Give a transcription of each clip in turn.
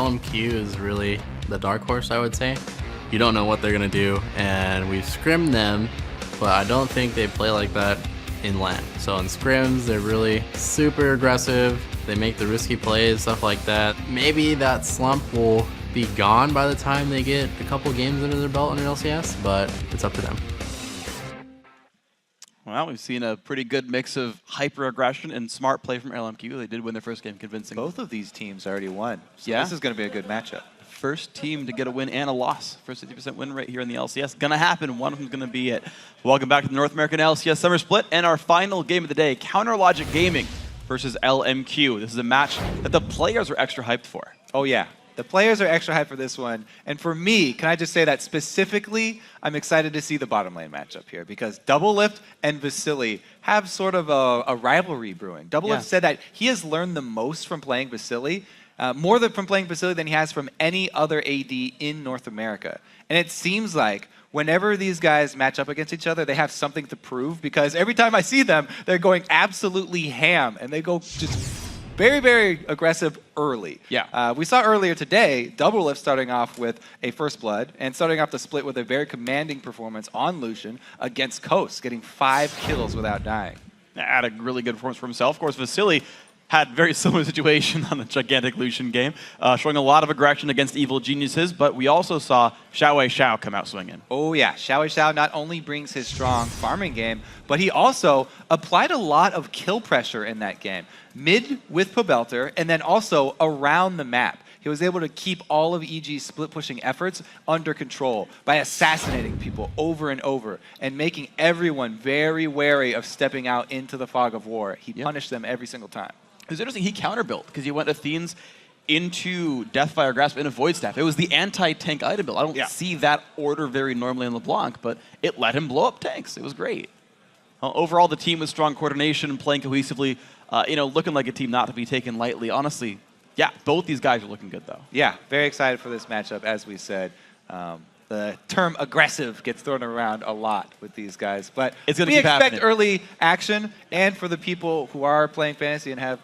LMQ is really the dark horse, I would say. You don't know what they're going to do, and we've scrimmed them, but I don't think they play like that in LAN. So in scrims, they're really super aggressive. They make the risky plays, stuff like that. Maybe that slump will be gone by the time they get a couple games under their belt in LCS, but it's up to them. Well, we've seen a pretty good mix of hyper-aggression and smart play from LMQ. They did win their first game convincingly. Both of these teams already won, so Yeah. this is going to be a good matchup. First team to get a win and a loss. First 50% win rate here in the LCS. Gonna happen. One of them's gonna be it. Welcome back to the North American LCS Summer Split and our final game of the day, Counter Logic Gaming versus LMQ. This is a match that the players are extra hyped for. Oh yeah, the players are extra hyped for this one. And for me, can I just say that specifically, I'm excited to see the bottom lane matchup here because Doublelift and Vasily have sort of a rivalry brewing. Doublelift said that he has learned the most from playing Vasily, more from playing Vasily than he has from any other AD in North America. And it seems like whenever these guys match up against each other, they have something to prove because every time I see them, they're going absolutely ham and they go just very, very aggressive early. Yeah. We saw earlier today, Doublelift starting off with a First Blood and starting off the split with a very commanding performance on Lucian against Coast, getting 5 kills without dying. Had a really good performance for himself. Of course, Vasily had a very similar situation on the gigantic Lucian game, showing a lot of aggression against evil geniuses, but we also saw Xiao come out swinging. Oh yeah, Xiao not only brings his strong farming game, but he also applied a lot of kill pressure in that game. Mid with Pobelter, and then also around the map. He was able to keep all of EG's split pushing efforts under control by assassinating people over and over and making everyone very wary of stepping out into the fog of war. He punished them every single time. It was interesting, he counter-built, because he went Athene's into Deathfire Grasp into Void Staff. It was the anti-tank item build. I don't see that order very normally on LeBlanc, but it let him blow up tanks. It was great. Overall, the team with strong coordination and playing cohesively, looking like a team not to be taken lightly. Honestly, yeah, both these guys are looking good, though. Yeah, very excited for this matchup, as we said. The term aggressive gets thrown around a lot with these guys, but it's gonna we keep expect happening. Early action, and for the people who are playing fantasy and have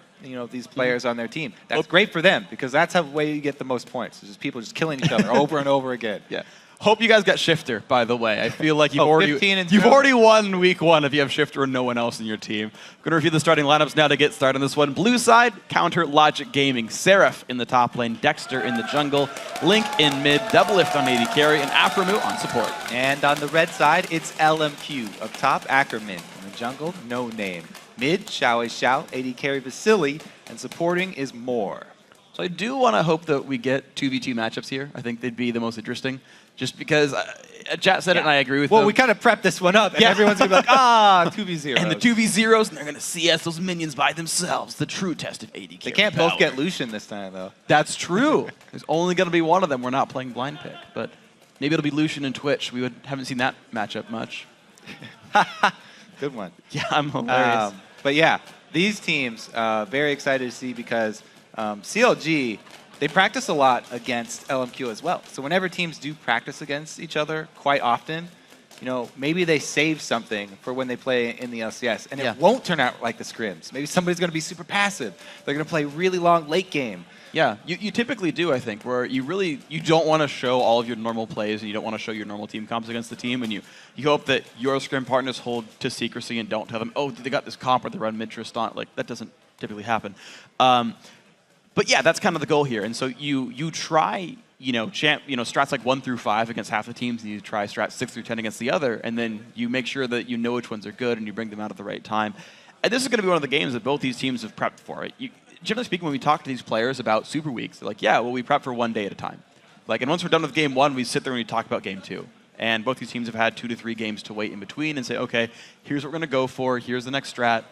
these players on their team, that's great for them because that's how way you get the most points. It's just people just killing each other over and over again. Yeah. Hope you guys got Shifter, by the way. I feel like you've you've already won week 1 if you have Shifter and no one else in your team. I'm going to review the starting lineups now to get started on this one. Blue side, Counter Logic Gaming. Seraph in the top lane, Dexter in the jungle, Link in mid, Doublelift on AD carry, and Aframu on support. And on the red side, it's LMQ. Up top, Ackerman. In the jungle, No Name. Mid, Xiao, AD carry Vasily, and supporting is Moore. So I do want to hope that we get 2v2 matchups here. I think they'd be the most interesting. Just because chat said it and I agree with them. Well, we kind of prepped this one up, and everyone's going to be like, 2v0. And the 2v0s, and they're going to CS those minions by themselves. The true test of AD carry They can't power. both get Lucian this time, though. That's true. There's only going to be one of them. We're not playing blind pick. But maybe it'll be Lucian and Twitch. We haven't seen that matchup much. Good one. Yeah, I'm hilarious. But yeah, these teams, very excited to see because CLG, they practice a lot against LMQ as well. So whenever teams do practice against each other quite often, maybe they save something for when they play in the LCS. And it won't turn out like the scrims. Maybe somebody's going to be super passive. They're going to play really long late game. Yeah, you typically do, I think, where you don't want to show all of your normal plays and you don't want to show your normal team comps against the team, and you hope that your scrim partners hold to secrecy and don't tell them, oh, they got this comp where they run mid-Tristan. Like, that doesn't typically happen. But yeah, that's kind of the goal here. And so you try, strats like 1 through 5 against half the teams, and you try strats 6 through 10 against the other, and then you make sure that you know which ones are good and you bring them out at the right time. And this is going to be one of the games that both these teams have prepped for. Generally speaking, when we talk to these players about super weeks, they're like, yeah, well, we prep for 1 day at a time. And once we're done with game 1, we sit there and we talk about game 2. And both these teams have had 2 to 3 games to wait in between and say, okay, here's what we're going to go for. Here's the next strat.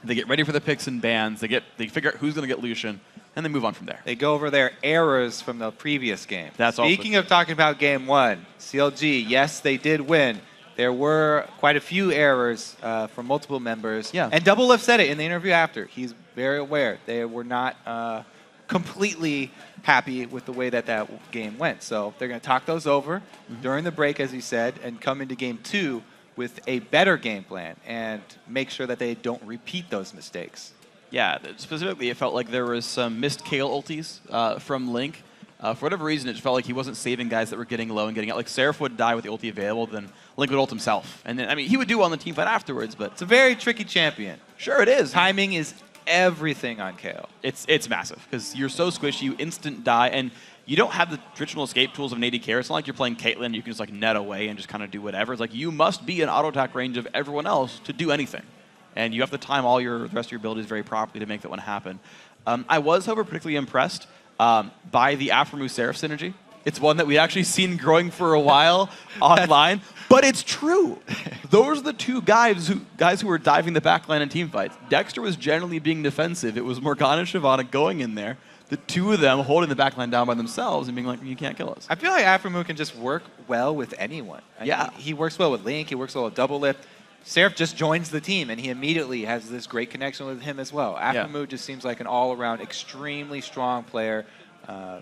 They get ready for the picks and bans. They figure out who's going to get Lucian, and they move on from there. They go over their errors from the previous game. That's Speaking of talking about game 1, CLG, yes, they did win. There were quite a few errors from multiple members. Yeah. And Doublelift said it in the interview after. He's very aware. They were not completely happy with the way that game went. So they're going to talk those over during the break, as he said, and come into game 2 with a better game plan and make sure that they don't repeat those mistakes. Yeah, specifically, it felt like there was some missed Kale ultis from Link. For whatever reason, it felt like he wasn't saving guys that were getting low and getting out. Like, Seraph would die with the ulti available, then Link would ult himself. And then, I mean, he would do well on the team fight afterwards, but... It's a very tricky champion. Sure it is. Timing is everything on Kale. It's massive, because you're so squishy, you instant die, and you don't have the traditional escape tools of an AD carry. It's not like you're playing Caitlyn, you can just like net away and just kind of do whatever. It's like you must be in auto attack range of everyone else to do anything. And you have to time all the rest of your abilities very properly to make that one happen. I was, however, particularly impressed by the Aphromoo Seraph synergy. It's one that we'd actually seen growing for a while online, but it's true. Those are the two guys who were diving the backline in team fights. Dexter was generally being defensive. It was Morgana and Shyvana going in there. The two of them holding the backline down by themselves and being like, you can't kill us. I feel like Aphromoo can just work well with anyone. Yeah. He works well with Link. He works well with Double Lift. Seraph just joins the team, and he immediately has this great connection with him as well. Aphromoo just seems like an all-around extremely strong player.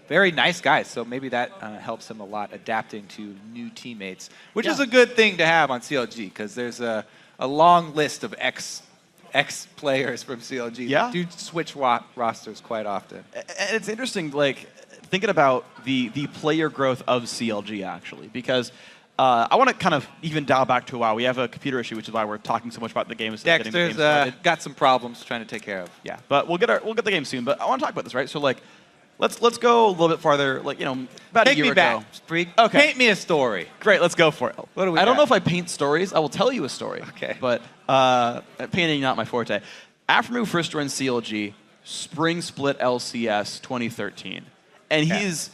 Very nice guy, so maybe that helps him a lot adapting to new teammates, which is a good thing to have on CLG, because there's a long list of ex-players from CLG that do switch rosters quite often. And it's interesting, like, thinking about the player growth of CLG, actually, because I want to kind of even dial back to a while. We have a computer issue, which is why we're talking so much about the game. Dexter's got some problems trying to take care of. Yeah, but we'll get the game soon. But I want to talk about this, right? So, like, let's go a little bit farther. Like, you know, about a year ago. Take me back, Spreek. Okay. Paint me a story. Great, let's go for it. What do we I don't got? know if I paint stories. I will tell you a story. Okay. But painting not my forte. Aphromoo first joined CLG, Spring Split LCS 2013, and he's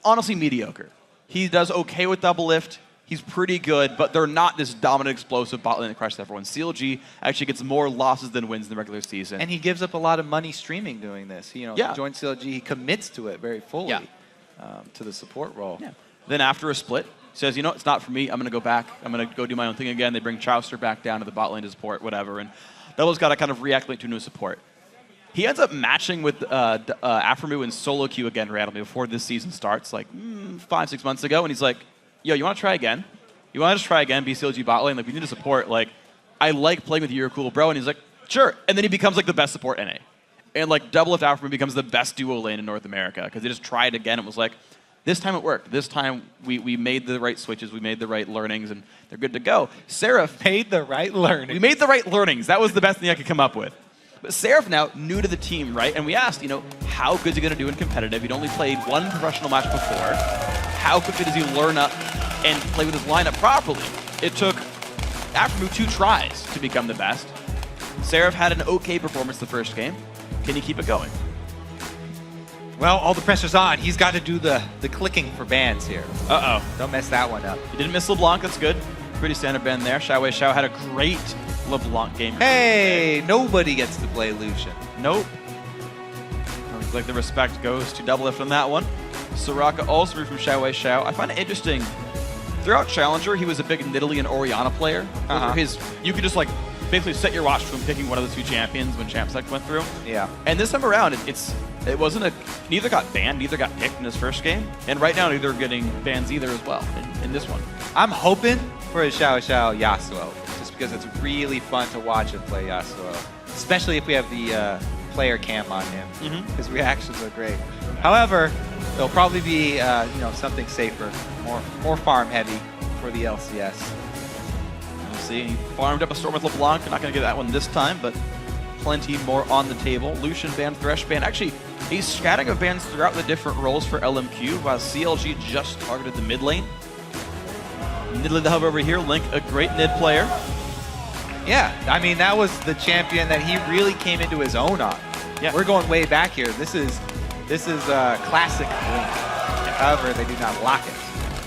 honestly mediocre. He does okay with Double Lift. He's pretty good, but they're not this dominant, explosive bot lane that crushes everyone. CLG actually gets more losses than wins in the regular season. And he gives up a lot of money streaming doing this. He joins CLG, he commits to it very fully, to the support role. Yeah. Then after a split, he says, you know, it's not for me. I'm going to go back. I'm going to go do my own thing again. They bring Chaucer back down to the bot lane to support, whatever. And Double's got to kind of reacclimate to new support. He ends up matching with Aphromoo in solo queue again randomly before this season starts, like 5-6 months ago. And he's like, yo, you want to try again? You want to just try again, be CLG bot lane? Like, we need to support. Like, I like playing with you, you're cool, bro. And he's like, sure. And then he becomes like the best support NA. And like Double Lift Aphromoo becomes the best duo lane in North America because they just tried again. It was like, this time it worked. This time we made the right switches, we made the right learnings, and they're good to go. Seraph made the right learnings. We made the right learnings. That was the best thing I could come up with. But Seraph now, new to the team, right? And we asked, you know, how good is he going to do in competitive? He'd only played one professional match before. How quickly does he learn up and play with his lineup properly? It took Aphromoo 2 tries to become the best. Seraph had an okay performance the first game. Can he keep it going? Well, all the pressure's on. He's got to do the clicking for bans here. Uh-oh. Don't mess that one up. He didn't miss LeBlanc. That's good. Pretty standard ban there. Xiao Wei Xiao had a great LeBlanc game. Hey, nobody gets to play Lucian. Nope. Looks like the respect goes to Double Lift on that one. Soraka also moved from Xiao Wei Xiao. I find it interesting. Throughout Challenger, he was a big Nidalee and Orianna player. You could just like basically set your watch to him picking one of the two champions when Champ Select went through. Yeah. And this time around, it wasn't neither got banned, neither got picked in his first game. And right now, neither are getting bans either as well in this one. I'm hoping for a Xiao Xiao Yasuo, just because it's really fun to watch him play Yasuo, especially if we have the player cam on him. His reactions are great. However, there'll probably be something safer, more farm heavy for the LCS. We'll see. He farmed up a Storm with LeBlanc. Not going to get that one this time, but plenty more on the table. Lucian ban, Thresh ban. Actually, a scatting of bans throughout the different roles for LMQ, while CLG just targeted the mid lane. Nidalee the hub over here. Link, a great Nid player. Yeah, I mean, that was the champion that he really came into his own on. Yeah. We're going way back here. This is classic Link. However, they do not lock it.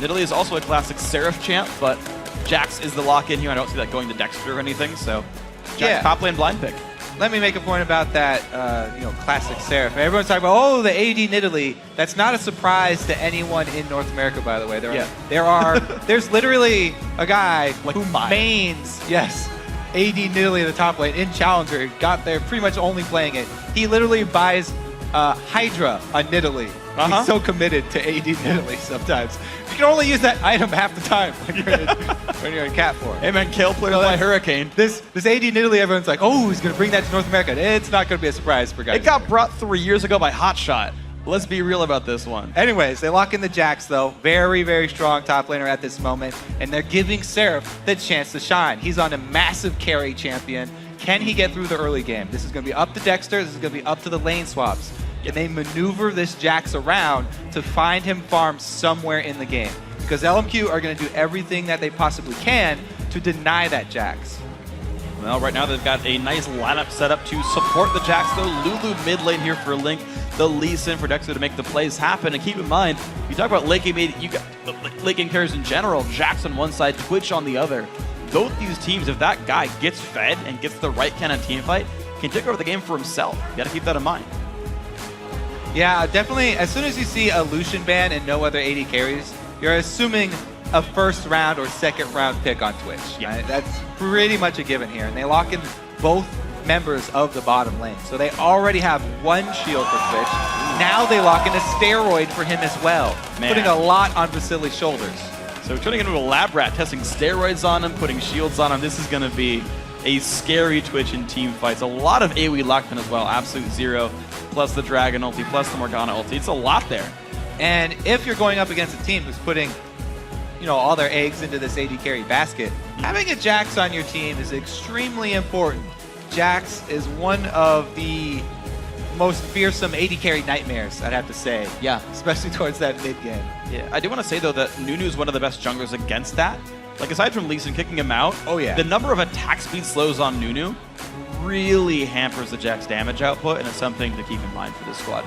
Nidalee is also a classic Seraph champ, but Jax is the lock-in here. I don't see that going to Dexter or anything, so Jax top lane blind pick. Let me make a point about that, classic Seraph. Everyone's talking about, oh, the AD Nidalee. That's not a surprise to anyone in North America, by the way. There's literally a guy who mains, AD Nidalee in the top lane in Challenger, got there pretty much only playing it. He literally buys Hydra on Nidalee. He's so committed to AD Nidalee sometimes. You can only use that item half the time when you're in Cat Form. Hey man, Kale played by Hurricane. This AD Nidalee, everyone's like, oh, he's going to bring that to North America. It's not going to be a surprise for guys. It got brought 3 years ago by Hotshot. Let's be real about this one. Anyways, they lock in the Jax, though. Very, very strong top laner at this moment. And they're giving Seraph the chance to shine. He's on a massive carry champion. Can he get through the early game? This is going to be up to Dexter. This is going to be up to the lane swaps. And they maneuver this Jax around to find him farm somewhere in the game. Because LMQ are going to do everything that they possibly can to deny that Jax. Well, right now they've got a nice lineup set up to support the Jax, though. Lulu mid lane here for Link. The Lee Sin for Dexter to make the plays happen. And keep in mind, you talk about late game, you got late game carries in general. Jax on one side, Twitch on the other. Both these teams, if that guy gets fed and gets the right kind of team fight, can take over the game for himself. You got to keep that in mind. Yeah, definitely. As soon as you see a Lucian ban and no other AD carries, you're assuming a first round or second round pick on Twitch. Yeah. Right? That's pretty much a given here. And they lock in both members of the bottom lane. So they already have one shield for Twitch. Now they lock in a steroid for him as well, putting a lot on Vasili's shoulders. So turning into a lab rat, testing steroids on him, putting shields on him. This is going to be a scary Twitch in team fights. A lot of AoE locked in as well. Absolute Zero, plus the Dragon ulti, plus the Morgana ulti. It's a lot there. And if you're going up against a team who's putting, all their eggs into this AD carry basket, having a Jax on your team is extremely important. Jax is one of the most fearsome AD carry nightmares, I'd have to say. Yeah. Especially towards that mid game. Yeah, I do want to say, though, that Nunu is one of the best junglers against that. Like, aside from Lee Sin kicking him out, the number of attack speed slows on Nunu really hampers the Jax damage output, and it's something to keep in mind for this squad.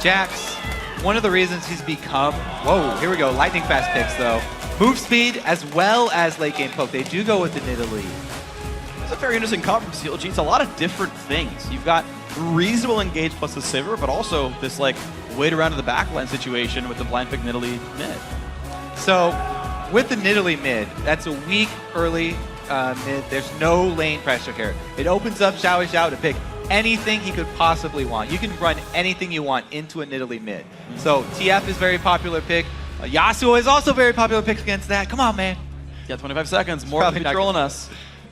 Jax, one of the reasons he's become... Whoa, here we go. Lightning fast picks, though. Move speed as well as late game poke. They do go with the Nidalee. It's a very interesting comp from CLG. It's a lot of different things. You've got reasonable engage plus the Sivir, but also this wait around to the backline situation with the blind pick Nidalee mid. So with the Nidalee mid, that's a weak early mid. There's no lane pressure here. It opens up Xiao Xiao to pick anything he could possibly want. You can run anything you want into a Nidalee mid. So TF is very popular pick. Yasuo is also very popular pick against that. Come on, man. Yeah, 25 seconds. More controlling us.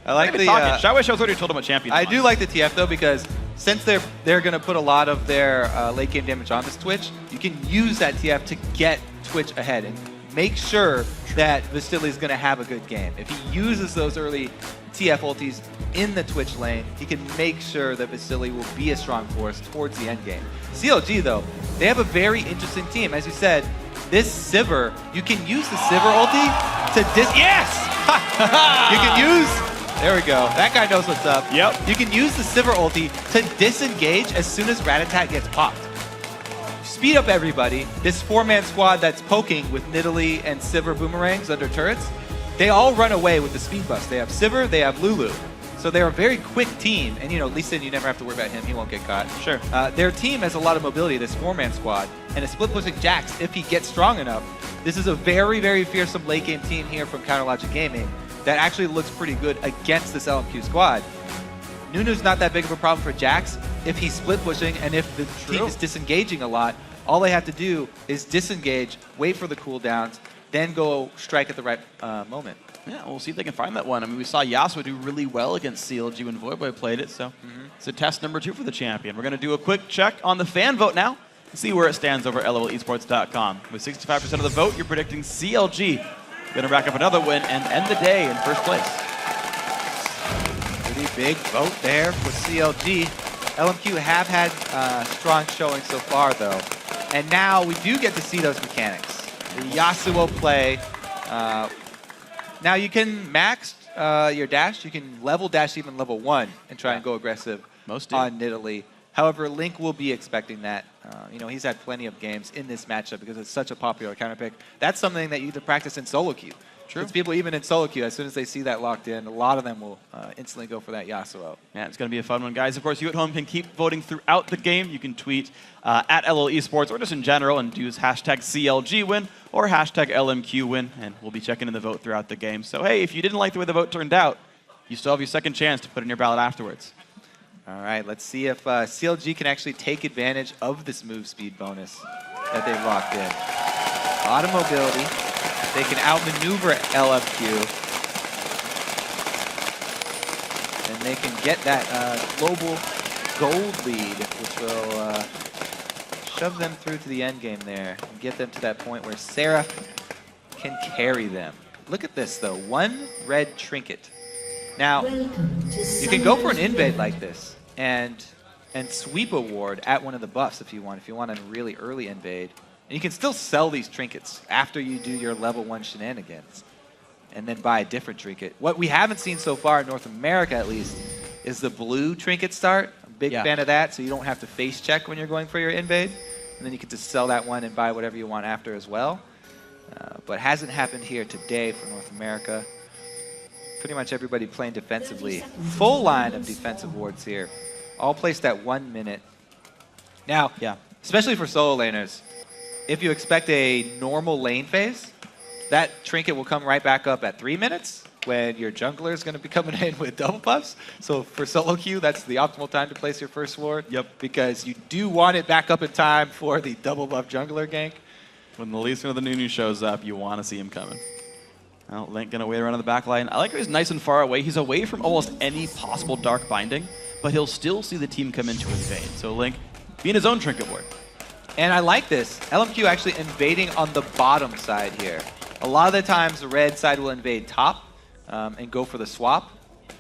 I like the Xiao Xiao's already told him what champion I do like the TF though, because since they're going to put a lot of their late game damage on this Twitch, you can use that TF to get Twitch ahead and make sure that Vasili's going to have a good game. If he uses those early TF ultis in the Twitch lane, he can make sure that Vasili will be a strong force towards the end game. CLG though, they have a very interesting team. As you said, this Sivir, you can use the Sivir ulti to Yes! You can use... There we go. That guy knows what's up. Yep. You can use the Sivir ulti to disengage as soon as Rat-a-tat gets popped. Speed up everybody. This four-man squad that's poking with Nidalee and Sivir boomerangs under turrets, they all run away with the speed bust. They have Sivir, they have Lulu. So they're a very quick team. And Lee Sin, you never have to worry about him. He won't get caught. Sure. Their team has a lot of mobility, this four-man squad. And a split-pushing Jax, if he gets strong enough, this is a very, very fearsome late-game team here from Counter Logic Gaming that actually looks pretty good against this LMQ squad. Nunu's not that big of a problem for Jax if he's split-pushing and if the team is disengaging a lot. All they have to do is disengage, wait for the cooldowns, then go strike at the right moment. Yeah, we'll see if they can find that one. I mean, we saw Yasuo do really well against CLG when Voyboy played it, so it's a test number 2 for the champion. We're going to do a quick check on the fan vote now and see where it stands over at LOLesports.com. With 65% of the vote, you're predicting CLG going to rack up another win and end the day in first place. Pretty big vote there for CLG. LMQ have had strong showing so far, though. And now we do get to see those mechanics. The Yasuo play. Now you can max your dash. You can level dash even level 1 and try and go aggressive on Nidalee. However, Link will be expecting that. He's had plenty of games in this matchup because it's such a popular counter pick. That's something that you have to practice in solo queue. True. It's people even in solo queue, as soon as they see that locked in, a lot of them will instantly go for that Yasuo. Yeah, it's going to be a fun one, guys. Of course, you at home can keep voting throughout the game. You can tweet at LOL Esports or just in general and use hashtag CLG win or hashtag LMQ win, and we'll be checking in the vote throughout the game. So, hey, if you didn't like the way the vote turned out, you still have your second chance to put in your ballot afterwards. All right, let's see if CLG can actually take advantage of this move speed bonus that they've locked in. A lot of mobility. They can outmaneuver LMQ. And they can get that global gold lead, which will shove them through to the end game there and get them to that point where Seraph can carry them. Look at this, though. 1 red trinket. Now, you can go for an invade like this and sweep a ward at one of the buffs if you want a really early invade. And you can still sell these trinkets after you do your level 1 shenanigans and then buy a different trinket. What we haven't seen so far in North America, at least, is the blue trinket start. I'm a big fan of that, so you don't have to face check when you're going for your invade. And then you can just sell that one and buy whatever you want after as well. But hasn't happened here today for North America. Pretty much everybody playing defensively. Full line of defensive wards here. All placed at 1 minute. Now, especially for solo laners, if you expect a normal lane phase, that trinket will come right back up at 3 minutes when your jungler is going to be coming in with double buffs. So for solo queue, that's the optimal time to place your first ward. Yep. Because you do want it back up in time for the double buff jungler gank. When the least one of the Nunu shows up, you want to see him coming. Well, Link gonna wait around on the back line. I like how he's nice and far away. He's away from almost any possible dark binding, but he'll still see the team come into invade. So Link being his own trinket ward. And I like this. LMQ actually invading on the bottom side here. A lot of the times the red side will invade top and go for the swap.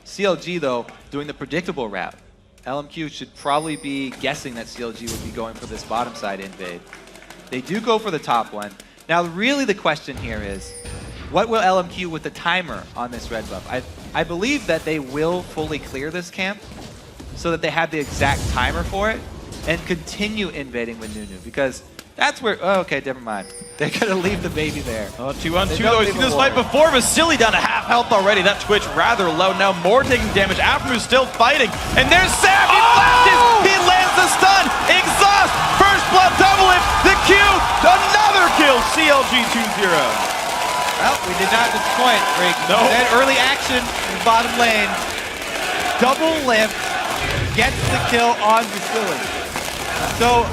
CLG, though, doing the predictable route. LMQ should probably be guessing that CLG would be going for this bottom side invade. They do go for the top one. Now, really the question here is, what will LMQ with the timer on this red buff? I believe that they will fully clear this camp so that they have the exact timer for it and continue invading with Nunu, because that's where, oh, okay, never mind. They're gonna leave the baby there. Oh, 2-on-2 though. We've seen this fight before. Vasily down to half health already. That Twitch rather low. Now more taking damage. Afternoon's still fighting. And there's Sam. He flashes. He lands the stun. Exhaust. First blood double it. The Q. Another kill. CLG 2-0. Well, we did not disappoint, Freak. No. That early action in the bottom lane. Double lift gets the kill on Vasily. So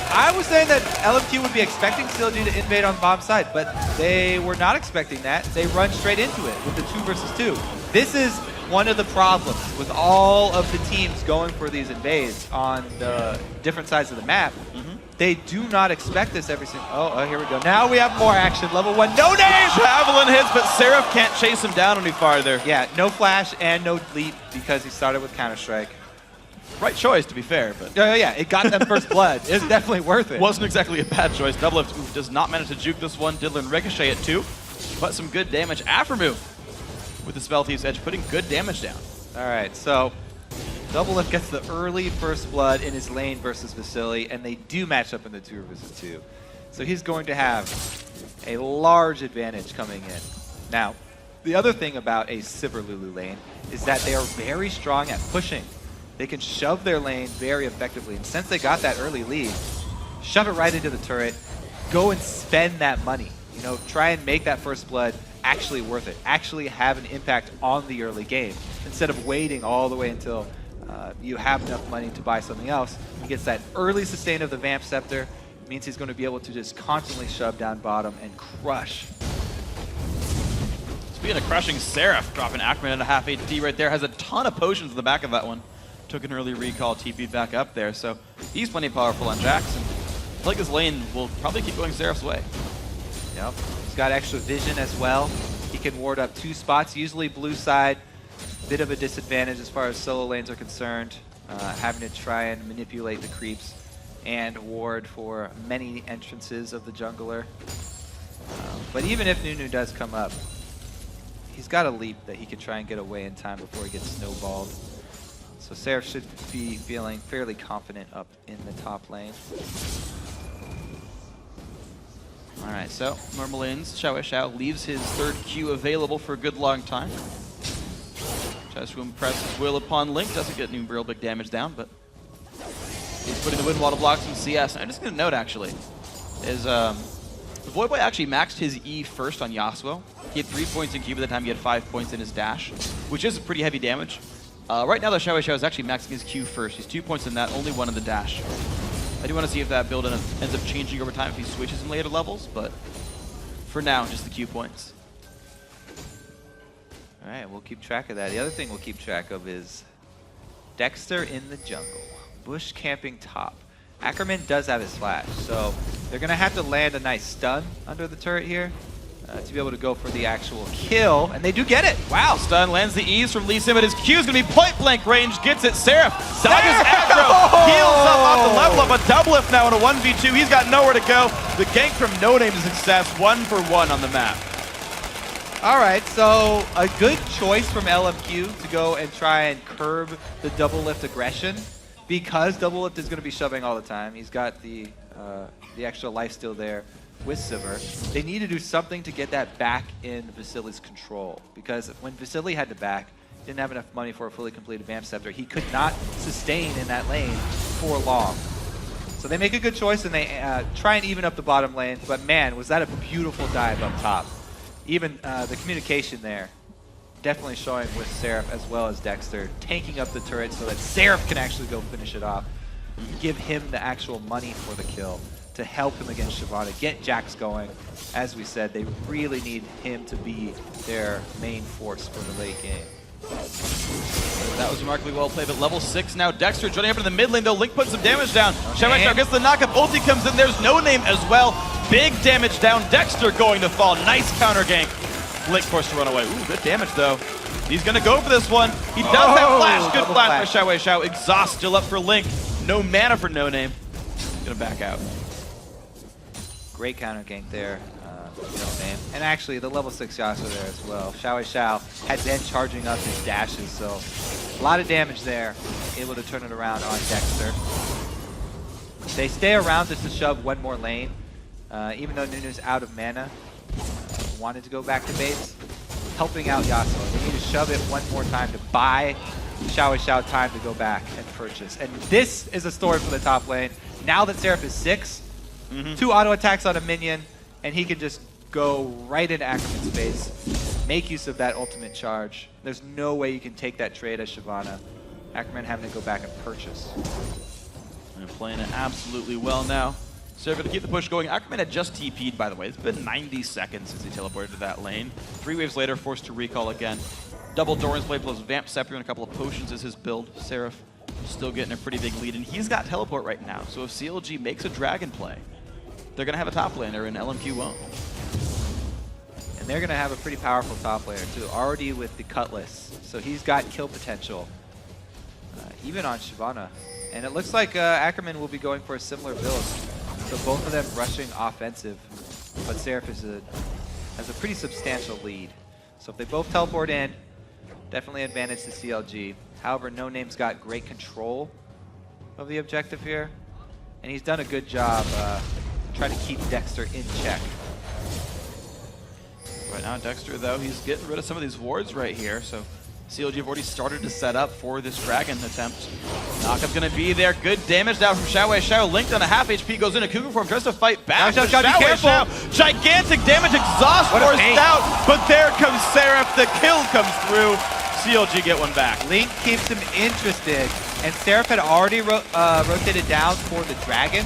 I was saying that LMQ would be expecting CLG to invade on the bottom side, but they were not expecting that. They run straight into it with the 2 versus 2. This is one of the problems with all of the teams going for these invades on the different sides of the map. They do not expect this every single... Oh, here we go. Now we have more action. Level 1, no name! Javelin hits, but Seraph can't chase him down any farther. Yeah, no flash and no leap because he started with Counter-Strike. Right choice, to be fair, but... Yeah, it got them first blood. It's definitely worth it. Wasn't exactly a bad choice. Double Lift does not manage to juke this one. Diddler and Ricochet at 2, but some good damage. Aftermove with the Spell Thief's Edge, putting good damage down. All right, so Double Lift gets the early first blood in his lane versus Vasily, and they do match up in the 2 versus 2. So he's going to have a large advantage coming in. Now, the other thing about a Sivir Lulu lane is that they are very strong at pushing. They can shove their lane very effectively, and since they got that early lead, shove it right into the turret, go and spend that money. You know, try and make that first blood actually worth it, actually have an impact on the early game, instead of waiting all the way until you have enough money to buy something else. He gets that early sustain of the Vamp Scepter. It means he's going to be able to just constantly shove down bottom and crush. Speaking of crushing, Seraph dropping Ackerman at a half HP right there. Has a ton of potions in the back of that one. Took an early recall, TP'd back up there, so he's plenty powerful on Jackson. I feel like this lane will probably keep going Seraph's way. Yep. He's got extra vision as well. He can ward up 2 spots, usually blue side. Bit of a disadvantage as far as solo lanes are concerned, having to try and manipulate the creeps and ward for many entrances of the jungler. But even if Nunu does come up, he's got a leap that he can try and get away in time before he gets snowballed. So Seraph should be feeling fairly confident up in the top lane. Alright, so normal lanes, Xiao leaves his 3rd Q available for a good long time. Tries to impress his will upon Link, doesn't get any real big damage down, but he's putting the wind wall to block some CS. And I'm just going to note, actually, is the Void Boy actually maxed his E first on Yasuo. He had 3 points in Q by the time he had 5 points in his dash, which is pretty heavy damage. Right now, the Xiao is actually maxing his Q first. He's 2 points in that, only 1 in the dash. I do want to see if that build ends up changing over time if he switches in later levels, but for now, just the Q points. All right, we'll keep track of that. The other thing we'll keep track of is Dexter in the jungle. Bush camping top. Ackerman does have his flash, so they're going to have to land a nice stun under the turret here to be able to go for the actual kill, and they do get it. Wow, stun lands the ease from Lee Sim, but his Q is going to be point blank range, gets it. Seraph, Saga's aggro, heals up off the level up, a double lift now in a 1v2. He's got nowhere to go. The gank from No Name is a success, 1 for 1 on the map. All right, so a good choice from LMQ to go and try and curb the double lift aggression, because double lift is going to be shoving all the time. He's got the extra life steal there with Simmer. They need to do something to get that back in Vasily's control, because when Vasily had to back, didn't have enough money for a fully completed Vamp Scepter. He could not sustain in that lane for long. So they make a good choice and they try and even up the bottom lane, but man, was that a beautiful dive up top. Even the communication there, definitely showing with Seraph as well as Dexter, tanking up the turret so that Seraph can actually go finish it off, give him the actual money for the kill to help him against Shyvana, get Jax going. As we said, they really need him to be their main force for the late game. That was remarkably well played, but level 6 now. Dexter joining up into the mid lane, though. Link puts some damage down. Xiao gets the knockup. Ulti comes in. There's No Name as well. Big damage down. Dexter going to fall. Nice counter gank. Link forced to run away. Ooh, good damage, though. He's going to go for this one. He does have flash. Good flash for Xiao. Exhaust still up for Link. No mana for No Name. Going to back out. Great counter gank there. No Name. And actually, the level 6 Yasuo there as well. Xiao had been charging up his dashes, so a lot of damage there. Able to turn it around on Dexter. They stay around just to shove one more lane, even though Nunu's out of mana. Wanted to go back to base, helping out Yasuo. They need to shove it one more time to buy Xiao time to go back and purchase. And this is a story for the top lane. Now that Seraph is 6, 2 auto attacks on a minion, and he can just go right into Ackerman's face, make use of that ultimate charge. There's no way you can take that trade as Shyvana. Ackerman having to go back and purchase. And playing it absolutely well now. Seraph to keep the push going. Ackerman had just TP'd, by the way. It's been 90 seconds since he teleported to that lane. 3 waves later, forced to recall again. Double Doran's play plus Vamp Scepter and a couple of potions is his build. Seraph still getting a pretty big lead, and he's got teleport right now. So if CLG makes a dragon play, they're going to have a top laner, and LMQ won't. And they're going to have a pretty powerful top laner, too, already with the Cutlass. So he's got kill potential, even on Shyvana. And it looks like Ackerman will be going for a similar build. So both of them rushing offensive, but Seraph has a pretty substantial lead. So if they both teleport in, definitely advantage to CLG. However, No Name's got great control of the objective here, and he's done a good job trying to keep Dexter in check. Right now, Dexter, though, he's getting rid of some of these wards right here, so CLG have already started to set up for this dragon attempt. Knockup's going to be there. Good damage down from Xiao. Linked on a half HP, goes into Cougar form, tries to fight back. Xiao's gotta be careful. Gigantic damage, exhaust forced out, but there comes Seraph. The kill comes through. CLG get one back. Link keeps him interested, and Seraph had already rotated down for the dragon,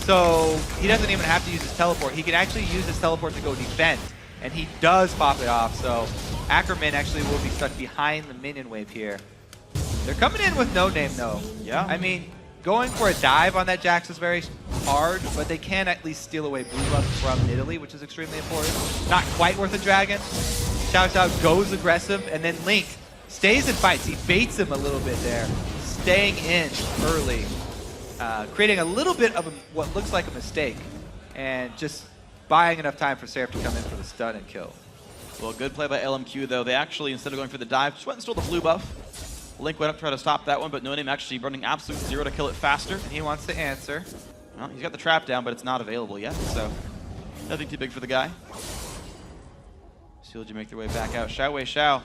so he doesn't even have to use his teleport. He can actually use his teleport to go defend, and he does pop it off, so Ackerman actually will be stuck behind the minion wave here. They're coming in with No Name, though. Yeah. I mean, going for a dive on that Jax is very hard, but they can at least steal away blue buff from Italy, which is extremely important. Not quite worth a dragon. Xiao goes aggressive, and then Link stays and fights. He baits him a little bit there, staying in early, creating a little bit of what looks like a mistake, and just buying enough time for Seraph to come in for the stun and kill. Well, good play by LMQ, though. They actually, instead of going for the dive, just went and stole the blue buff. Link went up to try to stop that one, but No Name actually running absolute zero to kill it faster. And he wants to answer. Well, he's got the trap down, but it's not available yet, so nothing too big for the guy. CLG make their way back out. Xiao.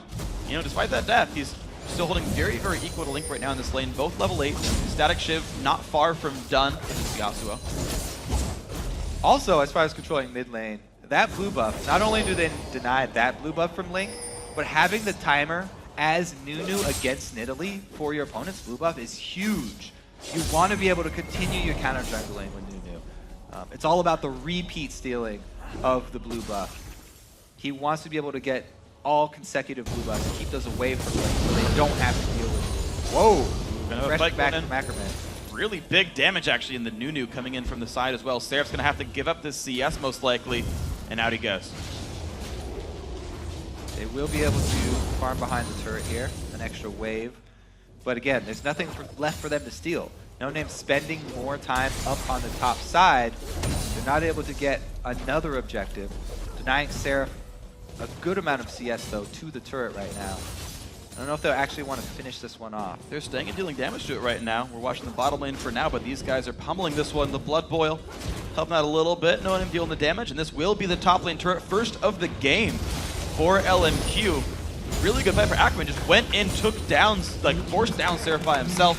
You know, despite that death, he's still holding very, very equal to Link right now in this lane. Both level 8. Static Shiv not far from done. This is Yasuo. Also, as far as controlling mid lane, that blue buff, not only do they deny that blue buff from Link, but having the timer as Nunu against Nidalee for your opponent's blue buff is huge. You want to be able to continue your counter jungling with Nunu. It's all about the repeat stealing of the blue buff. He wants to be able to get all consecutive blue buffs and keep those away from him so they don't have to deal with it. Whoa! Fresh back from Ackerman. Really big damage actually in the Nunu coming in from the side as well. Seraph's going to have to give up this CS most likely, and out he goes. They will be able to farm behind the turret here, an extra wave. But again, there's nothing left for them to steal. No Name spending more time up on the top side. They're not able to get another objective, denying Seraph a good amount of CS though to the turret right now. I don't know if they'll actually want to finish this one off. They're staying and dealing damage to it right now. We're watching the bottom lane for now, but these guys are pummeling this one. The Blood Boil helping out a little bit, knowing him dealing the damage, and this will be the top lane turret first of the game for LMQ. Really good fight for Ackerman. Just went in, took down, like forced down Seraph by himself.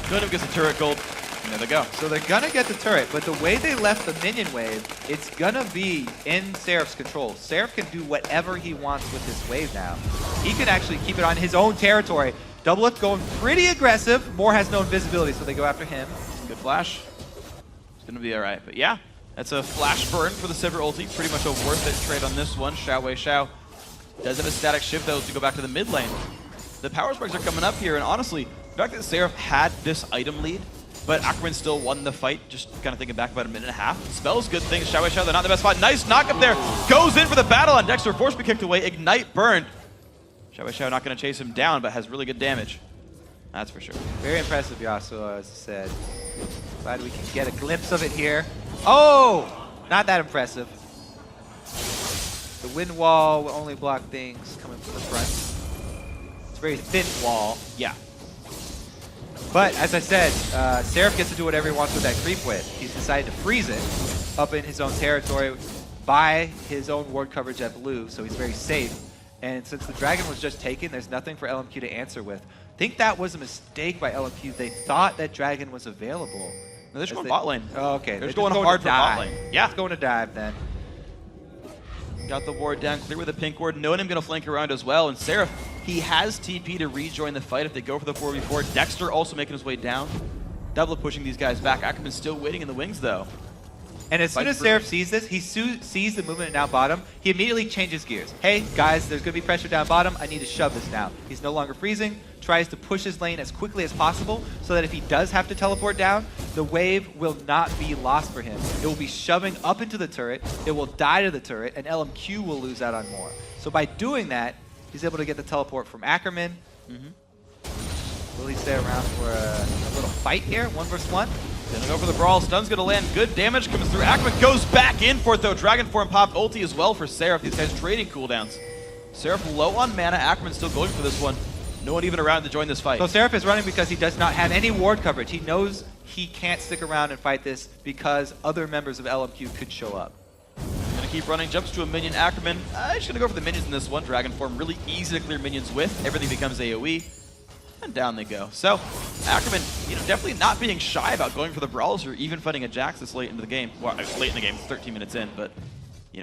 Couldn't get the turret gold. And there they go. So they're gonna get the turret, but the way they left the minion wave, it's gonna be in Seraph's control. Seraph can do whatever he wants with this wave now. He can actually keep it on his own territory. Doublelift going pretty aggressive. Moore has no invisibility, so they go after him. Good flash. It's gonna be all right. But yeah, that's a flash burn for the Sivir ulti. Pretty much a worth it trade on this one. Xiao Wei Xiao does have a static shift though to go back to the mid lane. The power spikes are coming up here, and honestly, the fact that Seraph had this item lead, but Ackerman still won the fight, just kind of thinking back about a minute and a half. Spells good things. Xiao Wei Xiao, they're not in the best spot. Nice knock up there. Goes in for the battle on Dexter. Force be kicked away. Ignite burned. Xiao Wei Xiao not going to chase him down, but has really good damage. That's for sure. Very impressive, Yasuo, as I said. Glad we can get a glimpse of it here. Oh! Not that impressive. The wind wall will only block things coming from the front. It's a very thin wall. Yeah. But as I said, Seraph gets to do whatever he wants with that creep wave. He's decided to freeze it up in his own territory by his own ward coverage at blue, so he's very safe. And since the dragon was just taken, there's nothing for LMQ to answer with. I think that was a mistake by LMQ. They thought that dragon was available. No, they're just going bot lane. Oh, okay. They're just going hard for bot lane. Yeah. It's going to dive then. Got the ward down, clear with the pink ward. No Name going to flank around as well. And Seraph, he has TP to rejoin the fight if they go for the 4v4. Dexter also making his way down. Double pushing these guys back. Ackerman's still waiting in the wings though. And as soon as Seraph sees this, he sees the movement down bottom, he immediately changes gears. Hey, guys, there's going to be pressure down bottom. I need to shove this now. He's no longer freezing, tries to push his lane as quickly as possible so that if he does have to teleport down, the wave will not be lost for him. It will be shoving up into the turret, it will die to the turret, and LMQ will lose out on more. So by doing that, he's able to get the teleport from Ackerman. Will he stay around for a little fight here? 1 versus 1? Gonna go for the brawl. Stun's gonna land. Good damage comes through. Ackerman goes back in for it though. Dragon form popped ulti as well for Seraph. These guys trading cooldowns. Seraph low on mana. Ackerman still going for this one. No one even around to join this fight. So Seraph is running because he does not have any ward coverage. He knows he can't stick around and fight this because other members of LMQ could show up. Gonna keep running. Jumps to a minion. Ackerman. He's gonna go for the minions in this one. Dragon form really easy to clear minions with. Everything becomes AoE. And down they go. So, Ackerman, definitely not being shy about going for the brawls or even fighting a Jax this late into the game. Well, late in the game, 13 minutes in, but